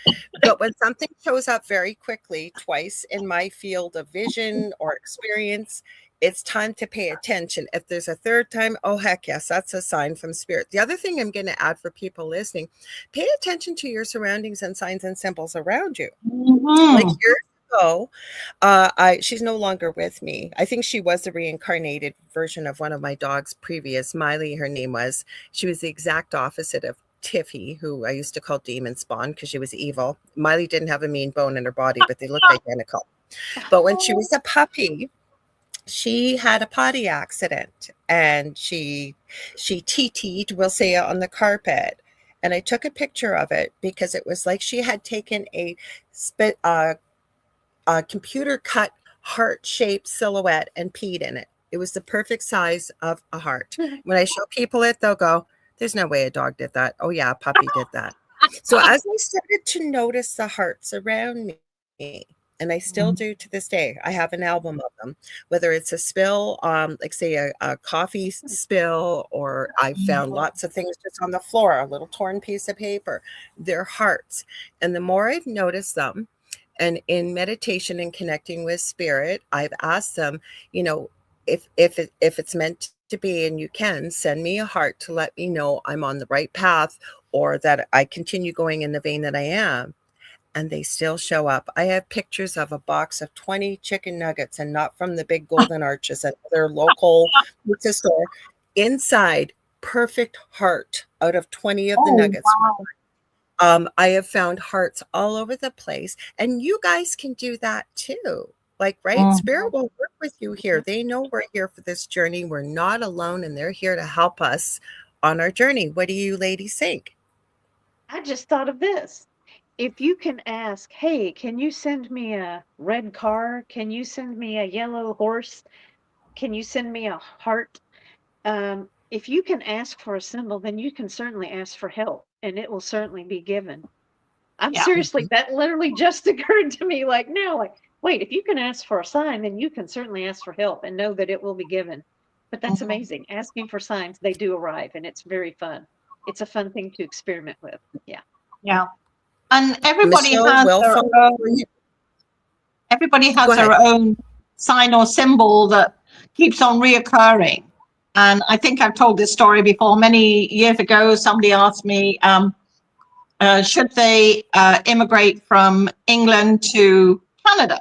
But when something shows up very quickly, twice in my field of vision or experience, it's time to pay attention. If there's a third time, oh, heck yes, that's a sign from spirit. The other thing I'm going to add for people listening, pay attention to your surroundings and signs and symbols around you. Like Mhm. years ago, she's no longer with me. I think she was a reincarnated version of one of my dog's previous. Miley, her name was. She was the exact opposite of Tiffy, who I used to call Demon Spawn because she was evil. Miley didn't have a mean bone in her body, but they looked identical. But when she was a puppy, she had a potty accident and she TT'd, we'll say, on the carpet. And I took a picture of it because it was like she had taken a computer cut heart-shaped silhouette and peed in it. It was the perfect size of a heart. When I show people it, they'll go, there's no way a dog did that. Oh yeah, a puppy did that. So as I started to notice the hearts around me, and I still do to this day, I have an album of them, whether it's a spill, like say a coffee spill, or I found lots of things just on the floor, a little torn piece of paper, they're hearts. And the more I've noticed them, and in meditation and connecting with spirit, I've asked them, if it's meant to be, and you can send me a heart to let me know I'm on the right path or that I continue going in the vein that I am. and they still show up. I have pictures of a box of 20 chicken nuggets, and not from the big Golden Arches at their local pizza store. Inside, perfect heart out of 20 of the Oh, nuggets. wow. I have found hearts all over the place, and you guys can do that too. Like, right? Mm. Spirit will work with you here. They know we're here for this journey. We're not alone, and they're here to help us on our journey. What do you ladies think? I just thought of this. If you can ask, hey, can you send me a red car? Can you send me a yellow horse? Can you send me a heart? If you can ask for a symbol, then you can certainly ask for help, and it will certainly be given. I'm Yeah. seriously, that literally just occurred to me like now, like, wait, if you can ask for a sign, then you can certainly ask for help and know that it will be given. But that's Mhm. amazing. Asking for signs, they do arrive, and it's very fun. It's a fun thing to experiment with. Yeah. Yeah. And Michelle Wilfong. everybody Go has ahead. their own sign or symbol that keeps on reoccurring. And I think I've told this story before. Many years ago, somebody asked me, should they immigrate from England to Canada?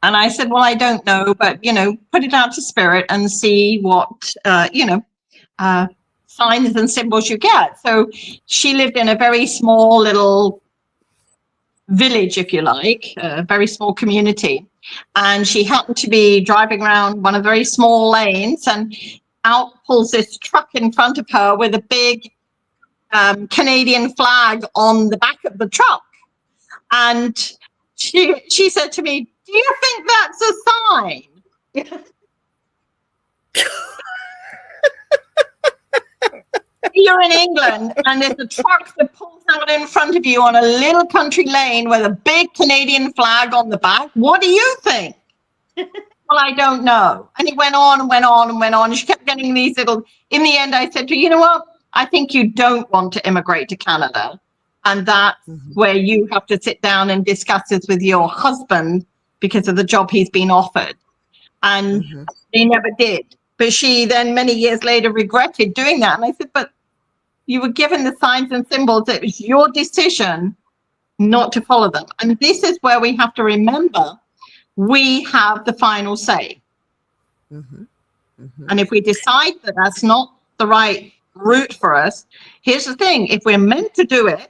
And I said, well, I don't know, but, put it out to spirit and see what, signs and symbols you get. So she lived in a very small little village, if you like, a very small community. And she happened to be driving around one of the very small lanes, and out pulls this truck in front of her with a big Canadian flag on the back of the truck. And she said to me, do you think that's a sign? You're in England and there's a truck that pulls out in front of you on a little country lane with a big Canadian flag on the back. What do you think? Well, I don't know. And he went on and went on and went on. She kept getting these little. In the end, I said to her, you know what? I think you don't want to immigrate to Canada. And that's where you have to sit down and discuss this with your husband because of the job he's been offered. And they never did. But she then many years later regretted doing that. And I said, but you were given the signs and symbols. It was your decision not to follow them. And this is where we have to remember we have the final say. And if we decide that that's not the right route for us, here's the thing. If we're meant to do it,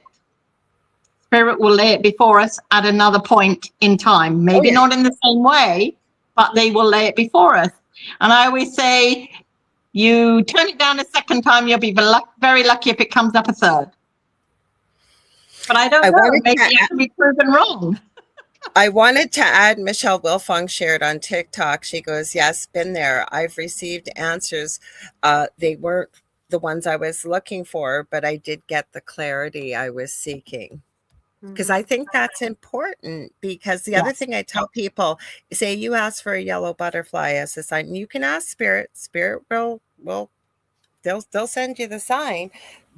Spirit will lay it before us at another point in time. Maybe not in the same way, but they will lay it before us. And I always say, you turn it down a second time, you'll be very lucky if it comes up a third. But I don't know. Maybe it can be proven wrong. I wanted to add, Michelle Wilfong shared on TikTok. She goes, yes, been there. I've received answers. They weren't the ones I was looking for, but I did get the clarity I was seeking. Because I think that's important, because the other thing I tell people, say you ask for a yellow butterfly as a sign, you can ask spirit will they'll send you the sign,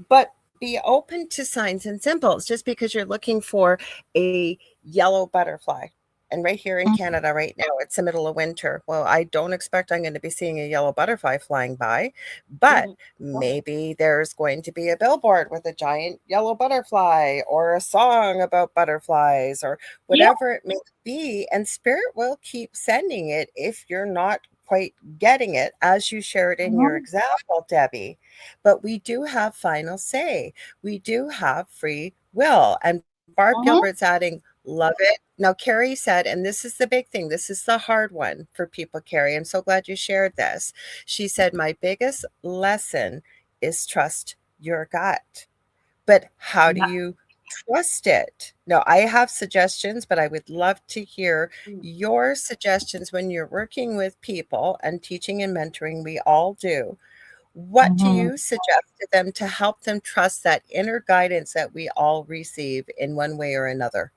but be open to signs and symbols. Just because you're looking for a yellow butterfly, and right here in Canada right now, it's the middle of winter. Well, I don't expect I'm going to be seeing a yellow butterfly flying by, but maybe there's going to be a billboard with a giant yellow butterfly, or a song about butterflies, or whatever it may be. And spirit will keep sending it if you're not quite getting it, as you shared in your example, Debbie. But we do have final say. We do have free will. And Barb Gilbert's adding, love it. Now, Carrie said, and this is the big thing, this is the hard one for people, Carrie. I'm so glad you shared this. She said, my biggest lesson is trust your gut. But how do you trust it? Now, I have suggestions, but I would love to hear your suggestions when you're working with people and teaching and mentoring. We all do. What do you suggest to them to help them trust that inner guidance that we all receive in one way or another?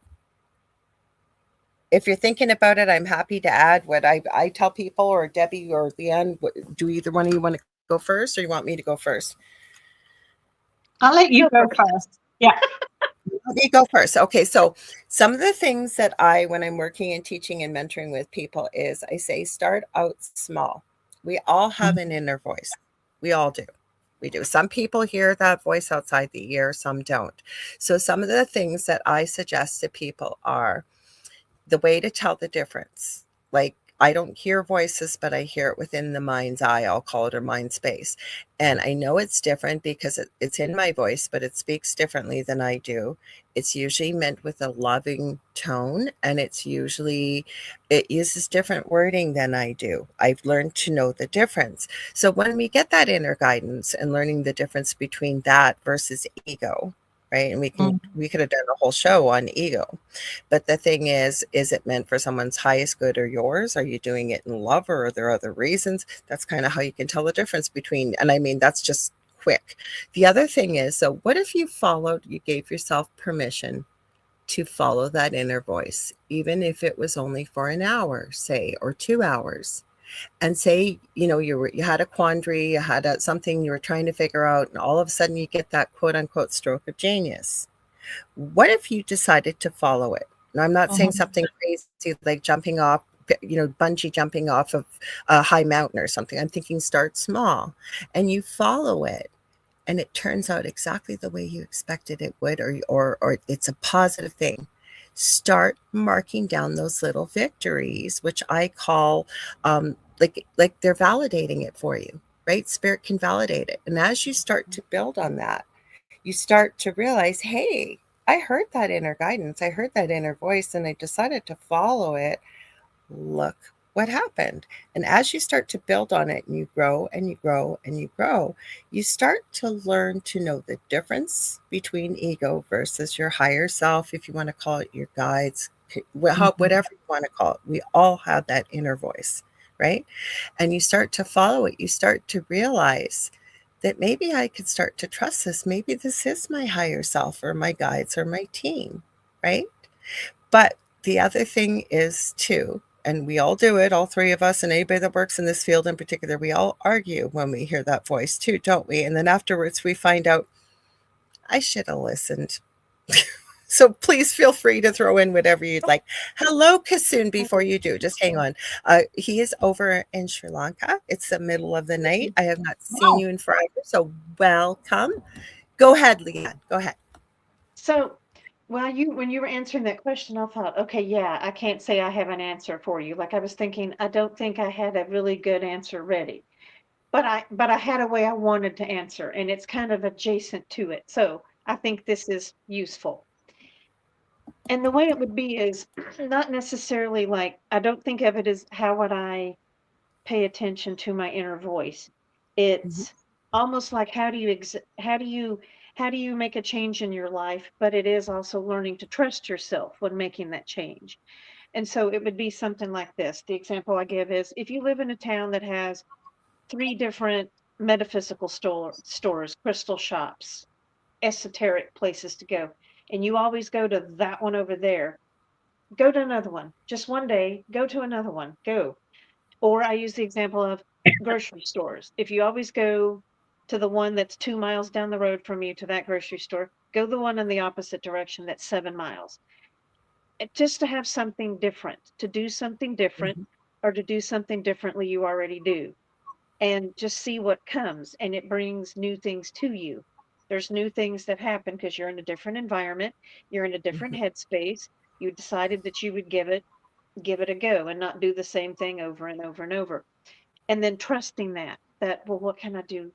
If you're thinking about it, I'm happy to add what I tell people, or Debbie or Leanne. Do either one of you want to go first, or you want me to go first? I'll let you go first. Yeah. Let me go first. Okay, so some of the things that when I'm working and teaching and mentoring with people, is I say start out small. We all have an inner voice. We all do. We do. Some people hear that voice outside the ear, some don't. So some of the things that I suggest to people are the way to tell the difference. Like, I don't hear voices, but I hear it within the mind's eye, I'll call it, or mind space. And I know it's different because it's in my voice, but it speaks differently than I do. It's usually meant with a loving tone, and it uses different wording than I do. I've learned to know the difference. So when we get that inner guidance and learning the difference between that versus ego, right? And we could have done a whole show on ego. But the thing is it meant for someone's highest good or yours? Are you doing it in love, or are there other reasons? That's kind of how you can tell the difference between, and I mean, that's just quick. The other thing is, so what if you gave yourself permission to follow that inner voice, even if it was only for an hour, say, or 2 hours? And say, you had a quandary, you had something you were trying to figure out, and all of a sudden you get that quote unquote stroke of genius. What if you decided to follow it? And I'm not saying something crazy like jumping off, bungee jumping off of a high mountain or something. I'm thinking start small and you follow it, and it turns out exactly the way you expected it would, or it's a positive thing. Start marking down those little victories, which I call like they're validating it for you, right? Spirit can validate it. And as you start to build on that, you start to realize, hey, I heard that inner guidance. I heard that inner voice and I decided to follow it. Look what happened. And as you start to build on it and you grow and you grow and you grow, you start to learn to know the difference between ego versus your higher self, if you want to call it your guides, whatever you want to call it. We all have that inner voice, right? And you start to follow it. You start to realize that maybe I could start to trust this. Maybe this is my higher self or my guides or my team, right? But the other thing is too, and we all do it, all three of us, and anybody that works in this field in particular, we all argue when we hear that voice too, don't we? And then afterwards we find out, I should have listened. So please feel free to throw in whatever you'd like. Hello, Kasun, before you do, just hang on. He is over in Sri Lanka. It's the middle of the night. I have not seen you in forever, so welcome. Go ahead, Leanne. Go ahead. So when you were answering that question, I thought, okay, yeah, I can't say I have an answer for you. Like I was thinking, I don't think I had a really good answer ready. But I had a way I wanted to answer, and it's kind of adjacent to it. So I think this is useful. And the way it would be is not necessarily like, I don't think of it as how would I pay attention to my inner voice. It's almost like how do you make a change in your life, but it is also learning to trust yourself when making that change. And so it would be something like this. The example I give is if you live in a town that has 3 different metaphysical stores, crystal shops, esoteric places to go, and you always go to that one over there, go to another one. Just one day, go to another one. Go. Or I use the example of grocery stores. If you always go to the one that's 2 miles down the road from you to that grocery store, go the one in the opposite direction that's 7 miles. Just to have something different, to do something different, or to do something differently you already do. And just see what comes, and it brings new things to you. There's new things that happen because you're in a different environment, you're in a different headspace. You decided that you would give it a go and not do the same thing over and over and over. And then trusting that well, what can I do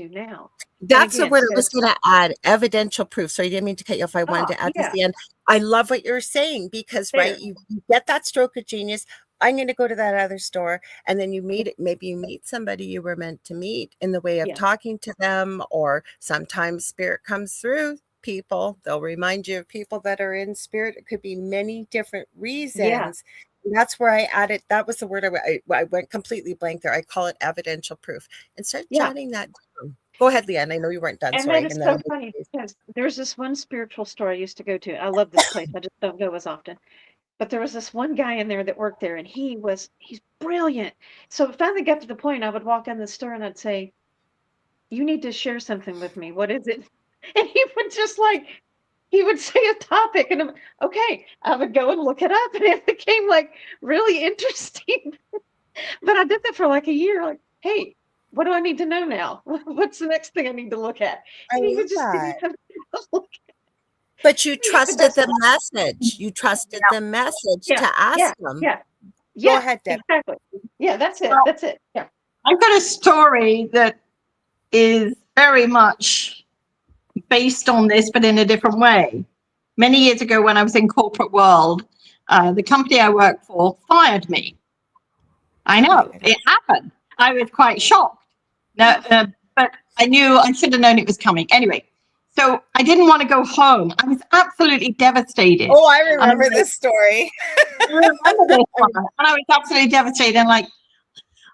now? That's the word I was going to add, evidential proof. So I didn't mean to cut you off. I wanted to add this at the end. I love what you're saying because, right, you get that stroke of genius. I'm going to go to that other store. And then maybe you meet somebody you were meant to meet in the way of talking to them, or sometimes spirit comes through people. They'll remind you of people that are in spirit. It could be many different reasons. Yeah. And that's where I added, that was the word I went completely blank there. I call it evidential proof. And start jotting that down. Go ahead, Leanne. I know you weren't done. And sorry. that is so funny because there's this one spiritual store I used to go to. I love this place. I just don't go as often. But there was this one guy in there that worked there, and he's brilliant. So it finally got to the point I would walk in the store and I'd say, you need to share something with me. What is it? And he would say a topic, and okay, I would go and look it up, and it became like really interesting. But I did that for like a year. Like, hey, what do I need to know now? What's the next thing I need to look at? I And he love would just give me that. something to look at. But you He had the trusted best the laugh. message. You trusted the message Yeah, to yeah, ask them. yeah, Go yeah, ahead, Deb. exactly. Yeah, that's it. Well, That's it. Yeah. I've got a story that is very much based on this, but in a different way. Many years ago, when I was in corporate world, the company I worked for fired me. I know it happened. I was quite shocked. No, but I knew I should have known it was coming. Anyway, so I didn't want to go home. I was absolutely devastated. Oh, I And remember this story. I remember this one. And I was absolutely devastated. And like,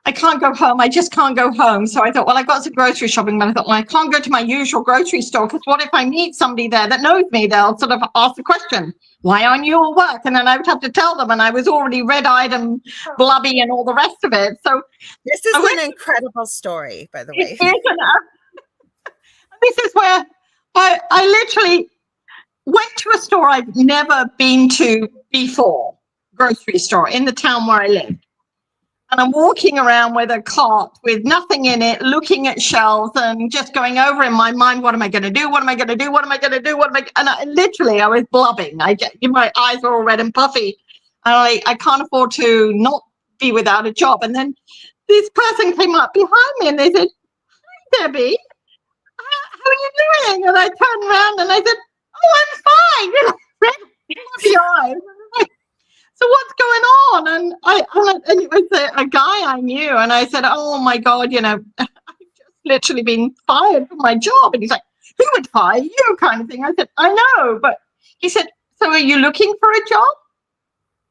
I can't go home. I just can't go home. So I thought, well, I got some grocery shopping, but I thought, well, I can't go to my usual grocery store because what if I meet somebody there that knows me? They'll sort of ask the question, why aren't you at work? And then I would have to tell them. And I was already red-eyed and blubby and all the rest of it. So This is an incredible story, by the way. This is where I literally went to a store I've never been to before, grocery store in the town where I live. And I'm walking around with a cart with nothing in it, looking at shelves and just going over in my mind, what am I going to do? What am I going to do? What am I going to do? And I was blubbing. My eyes were all red and puffy. And I can't afford to not be without a job. And then this person came up behind me and they said, hi, Debbie, how are you doing? And I turned around and I said, oh, I'm fine. Red puffy eyes. So what's going on? And it was a guy I knew, and I said, oh my God, I've just literally been fired from my job. And he's like, who would fire you, kind of thing? I said, I know, but he said, so are you looking for a job?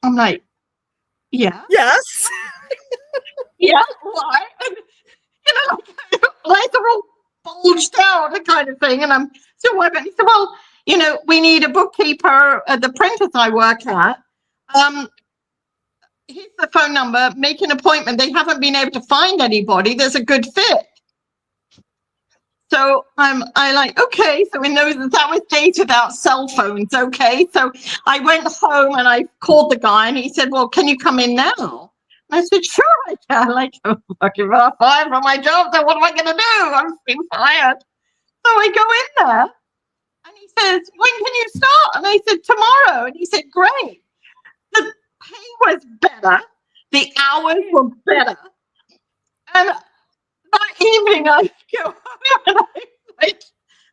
I'm like, yeah. Yes. Yeah, why? And, eyes are all bulged out, kind of thing. And I'm so what? He said, well, we need a bookkeeper at the printers I work at. Here's the phone number, make an appointment. They haven't been able to find anybody. There's a good fit. So okay. So that was days without cell phones. Okay. So I went home and I called the guy and he said, well, can you come in now? And I said, sure, I can. I'm fucking fired from my job. So what am I going to do? I'm being fired. So I go in there and he says, when can you start? And I said, tomorrow. And he said, great. The pay was better. The hours were better. And that evening I go home and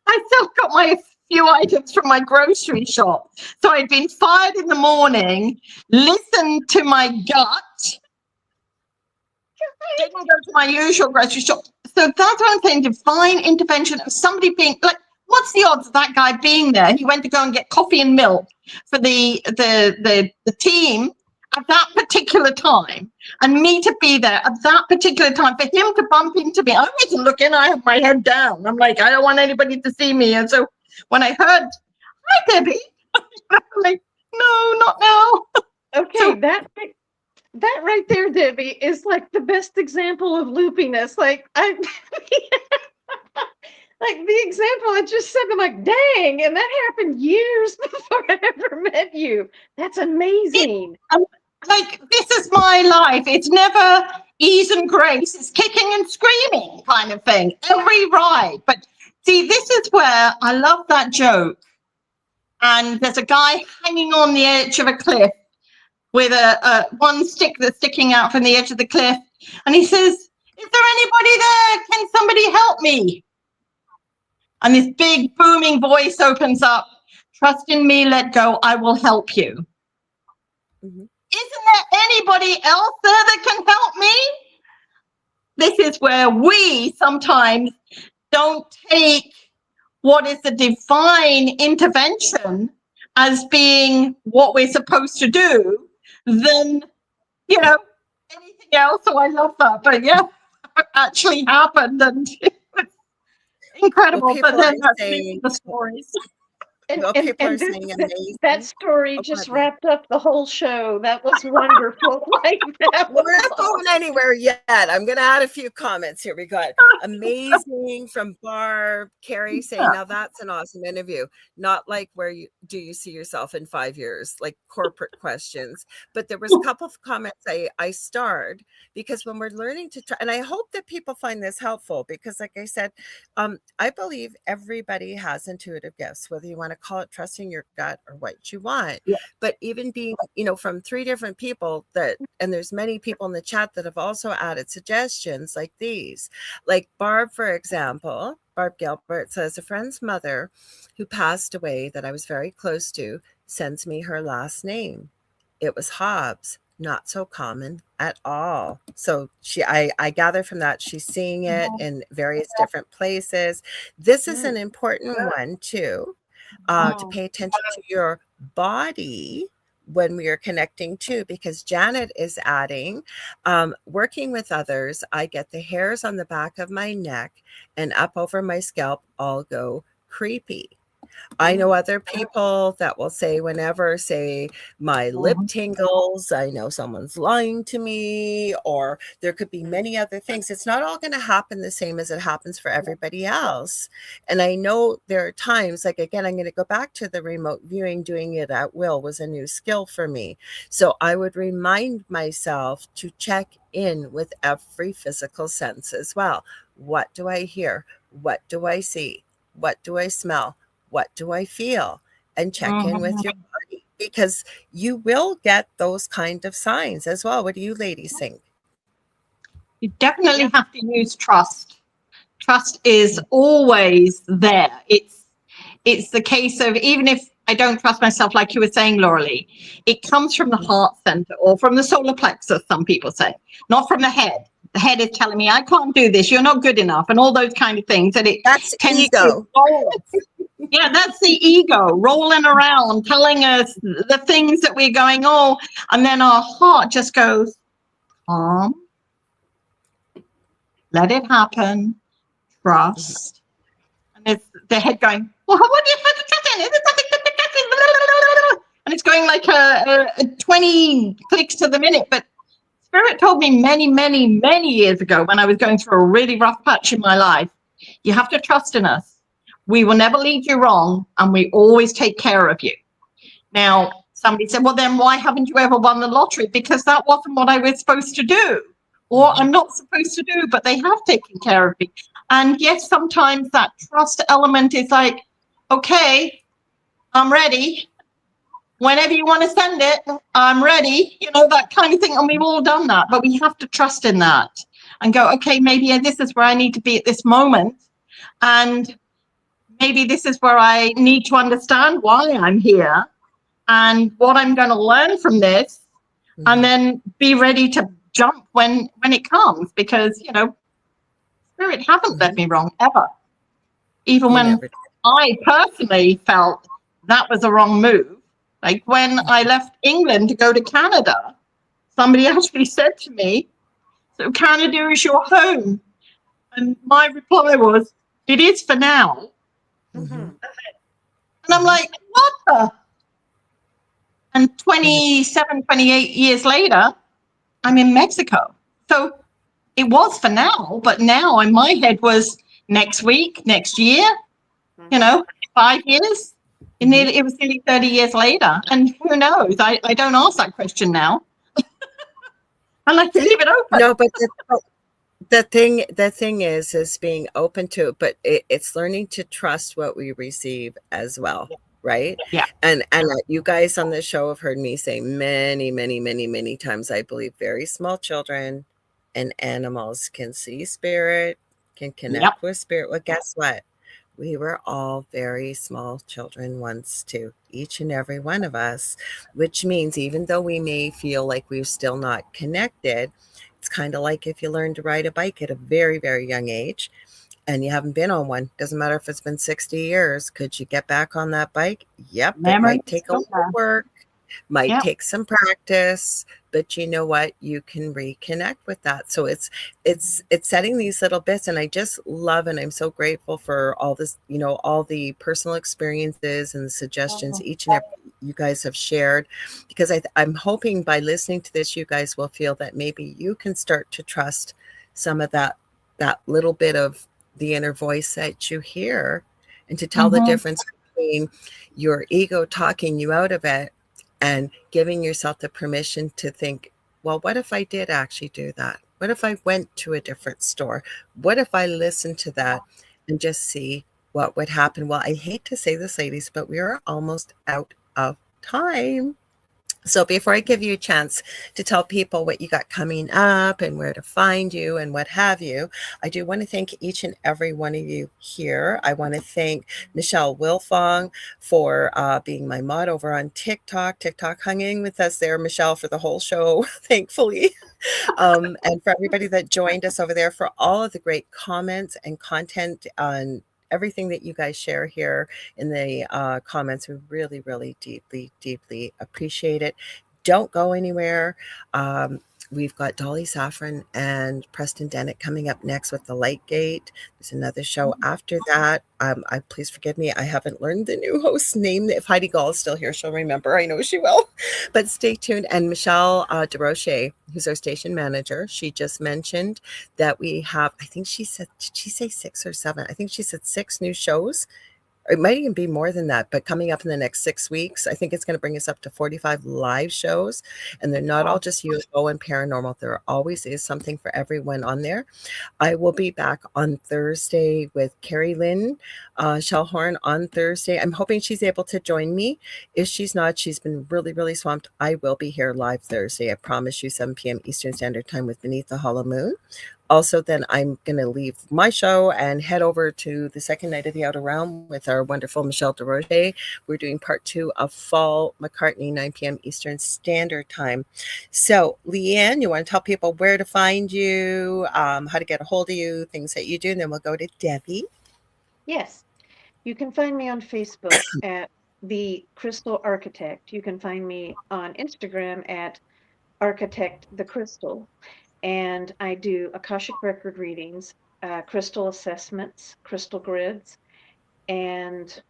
I still got my few items from my grocery shop. So I'd been fired in the morning, listened to my gut, didn't go to my usual grocery shop. So that's what I'm saying, divine intervention of somebody being like, what's the odds of that guy being there? He went to go and get coffee and milk for the team at that particular time, and me to be there at that particular time, for him to bump into me. I wasn't looking, I had my head down. I'm like, I don't want anybody to see me. And so when I heard, hi, Debbie, I'm like, no, not now. Okay, so, that right there, Debbie, is like the best example of loopiness. Like like the example I just said, I'm like, dang, and that happened years before I ever met you. That's amazing. This is my life. It's never ease and grace. It's kicking and screaming kind of thing. Every ride. But see, this is where I love that joke. And there's a guy hanging on the edge of a cliff with a one stick that's sticking out from the edge of the cliff. And he says, is there anybody there? Can somebody help me? And this big booming voice opens up. Trust in me, let go. I will help you. Mm-hmm. Isn't there anybody else there that can help me? This is where we sometimes don't take what is the divine intervention as being what we're supposed to do, then, anything else. So I love that. But yeah, it actually happened, and it was incredible. But then that's the stories. And that story just wrapped up the whole show. That was wonderful. We're not going anywhere yet. I'm going to add a few comments. Here we go. Amazing from Barb. Carrie saying, now that's an awesome interview. Not like do you see yourself in 5 years, like corporate questions. But there was a couple of comments I starred because when we're learning to try, and I hope that people find this helpful because like I said, I believe everybody has intuitive gifts, whether you want to call it trusting your gut or what you want. Yeah. But even being, from 3 different people and there's many people in the chat that have also added suggestions like these. Like Barb, for example, Barb Gilbert says, a friend's mother who passed away that I was very close to sends me her last name. It was Hobbs, not so common at all. So I gather from that she's seeing it in various different places. This is an important one too, to pay attention to your body when we are connecting too, because Janet is adding, working with others, I get the hairs on the back of my neck and up over my scalp all go creepy. I know other people that will say whenever, say, my lip tingles, I know someone's lying to me, or there could be many other things. It's not all going to happen the same as it happens for everybody else. And I know there are times, like, again, I'm going to go back to the remote viewing. Doing it at will was a new skill for me. So I would remind myself to check in with every physical sense as well. What do I hear? What do I see? What do I smell? What do I feel? And check in with your body, because you will get those kind of signs as well. What do you ladies think? You definitely have to use trust. Trust is always there. It's the case of, even if I don't trust myself, like you were saying, Lorilei, it comes from the heart center or from the solar plexus, some people say, not from the head. The head is telling me, I can't do this, you're not good enough, and all those kind of things. And that's ego. Yeah, that's the ego rolling around, telling us the things that we're going, oh, and then our heart just goes, calm, let it happen, trust. And it's the head going, well, what do you have to trust in? And it's going like a 20 clicks to the minute. But Spirit told me many, many, many years ago when I was going through a really rough patch in my life, you have to trust in us. We will never lead you wrong, and we always take care of you. Now, somebody said, well, then why haven't you ever won the lottery? Because that wasn't what I was supposed to do, or I'm not supposed to do, but they have taken care of me. And yes, sometimes that trust element is like, okay, I'm ready. Whenever you want to send it, I'm ready. That kind of thing. And we've all done that, but we have to trust in that and go, okay, maybe this is where I need to be at this moment. And maybe this is where I need to understand why I'm here and what I'm going to learn from this, and then be ready to jump when it comes, because, Spirit haven't led me wrong ever. Even when I personally felt that was a wrong move. Like when I left England to go to Canada, somebody actually said to me, so Canada is your home. And my reply was, it is for now. And I'm like, what the? And 27, 28 years later, I'm in Mexico. So it was for now, but now in my head was next week, next year, 5 years. And it was nearly 30 years later. And who knows? I don't ask that question now. I like to leave it open. No, but the thing is being open to it, but it's learning to trust what we receive as well. Right. Yeah. And you guys on the show have heard me say many, many, many, many times, I believe very small children and animals can see spirit, can connect with spirit. Well, guess what? We were all very small children once too, each and every one of us, which means even though we may feel like we're still not connected, it's kind of like if you learn to ride a bike at a very, very young age and you haven't been on one, doesn't matter if it's been 60 years, could you get back on that bike? Yep. It might take a little work, might take some practice, but you know what? You can reconnect with that. So it's setting these little bits. And I just love, and I'm so grateful for all this, all the personal experiences and the suggestions each and every you guys have shared, because I'm hoping by listening to this, you guys will feel that maybe you can start to trust some of that that little bit of the inner voice that you hear, and to tell the Mhm. difference between your ego talking you out of it and giving yourself the permission to think, well, what if I did actually do that? What if I went to a different store? What if I listened to that and just see what would happen? Well, I hate to say this, ladies, but we are almost out of time. So before I give you a chance to tell people what you got coming up and where to find you and what have you, I do want to thank each and every one of you here. I want to thank Michelle Wilfong for being my mod over on TikTok. TikTok hung in with us there, Michelle, for the whole show, thankfully. And for everybody that joined us over there, for all of the great comments and content on everything that you guys share here in the comments. We really, really deeply, deeply appreciate it. Don't go anywhere. We've got Dolly Saffron and Preston Dennett coming up next with The Light Gate. There's another show after that. Please forgive me, I haven't learned the new host's name. If Heidi Gall is still here, she'll remember. I know she will. But stay tuned. And Michelle DeRoche, who's our station manager, she just mentioned that we have, I think she said, did she say 6 or 7? I think she said 6 new shows. It might even be more than that, but coming up in the next 6 weeks, I think it's going to bring us up to 45 live shows. And they're not all just UFO and paranormal. There always is something for everyone on there. I will be back on Thursday with Carrie Lynn Shellhorn on Thursday. I'm hoping she's able to join me. If she's not, she's been really, really swamped. I will be here live Thursday. I promise you, 7 p.m. Eastern Standard Time with Beneath the Hollow Moon. Also, then I'm going to leave my show and head over to the second night of the Outer Realm with our wonderful Michelle DeRoche. We're doing part 2 of Fall McCartney, 9 p.m. Eastern Standard Time. So, Leanne, you want to tell people where to find you, how to get a hold of you, things that you do, and then we'll go to Debbie. Yes. You can find me on Facebook at The Crystal Architect. You can find me on Instagram at Architect the Crystal. And I do Akashic Record readings, crystal assessments, crystal grids, and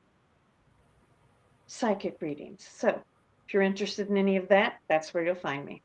psychic readings. So if you're interested in any of that, that's where you'll find me.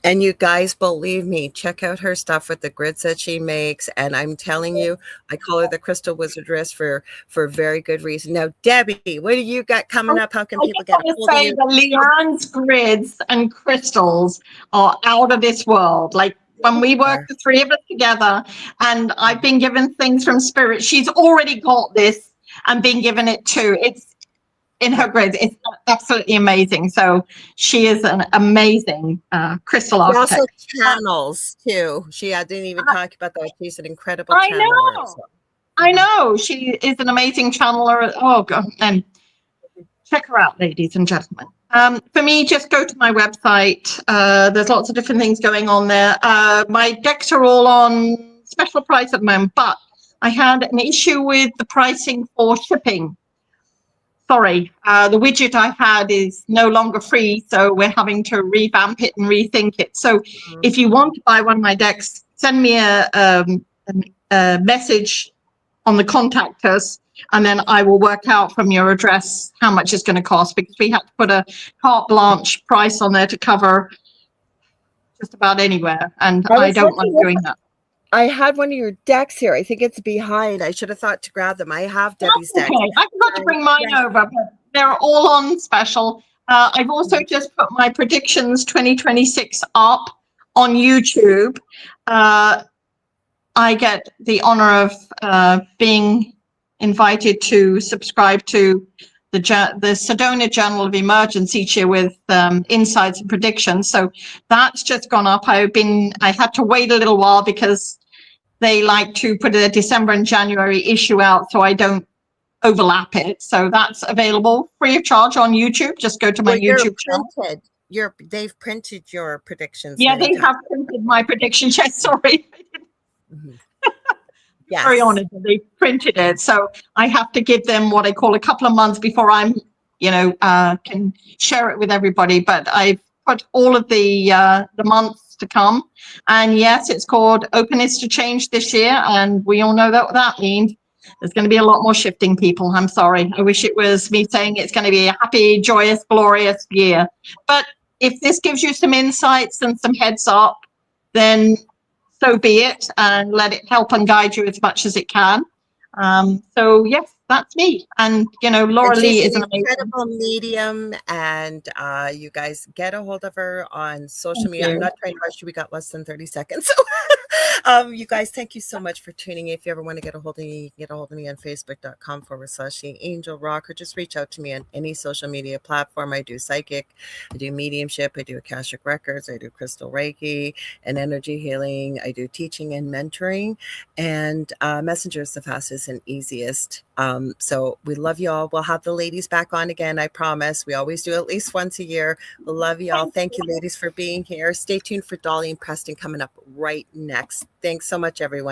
And you guys, believe me, check out her stuff with the grids that she makes. And I'm telling you, I call her the Crystal Wizardress for a very good reason. Now, Debbie, what do you got coming up? How can people get a hold of you? Leanne's grids and crystals are out of this world. Like when we work the 3 of us together, and I've been given things from Spirit, she's already got this and been given it too. It's in her grids. It's absolutely amazing. So she is an amazing crystal architect. Also channels too. She didn't even talk about that. She's an incredible I channeler. know. I know. She is an amazing channeler. Oh God. And check her out, ladies and gentlemen. For me, just go to my website. There's lots of different things going on there. My decks are all on special price at the moment, but I had an issue with the pricing for shipping. Sorry, the widget I had is no longer free, so we're having to revamp it and rethink it. So if you want to buy one of my decks, send me a message on the contact us, and then I will work out from your address how much it's going to cost, because we had to put a carte blanche price on there to cover just about anywhere, and I don't like doing that. I had one of your decks here. I think it's behind. I should have thought to grab them. I have Debbie's deck. Okay. I forgot to bring mine over, but they're all on special. I've also just put my predictions 2026 up on YouTube. I get the honor of being invited to subscribe to the Sedona Journal of Emergence each year with insights and predictions. So that's just gone up. I had to wait a little while because they like to put a December and January issue out so I don't overlap it. So that's available free of charge on YouTube. Just go to my YouTube channel. They've printed your predictions. Yeah, they have printed my predictions. Yes, sorry. Yes. Very honored that they printed it. So I have to give them what I call a couple of months before I'm, can share it with everybody. But I've put all of the months to come. And yes, it's called Openness to Change this year. And we all know what that means. There's going to be a lot more shifting, people. I'm sorry. I wish it was me saying it's going to be a happy, joyous, glorious year. But if this gives you some insights and some heads up, then so be it, and let it help and guide you as much as it can. So yes, that's me. And And she's Lorilei is an an amazing. incredible medium, and you guys get a hold of her on social Thank media. I'm you. not trying to rush you. We got less than 30 seconds. You guys, thank you so much for tuning in. If you ever want to get a hold of me, you can get a hold of me on facebook.com/the Angel Rock, or just reach out to me on any social media platform. I do psychic, I do mediumship, I do Akashic Records, I do crystal Reiki and energy healing. I do teaching and mentoring, and Messenger is the fastest and easiest. So we love you all. We'll have the ladies back on again, I promise. We always do at least once a year. We love you all. Thank you, ladies, for being here. Stay tuned for Dolly and Preston coming up right next. Thanks so much, everyone.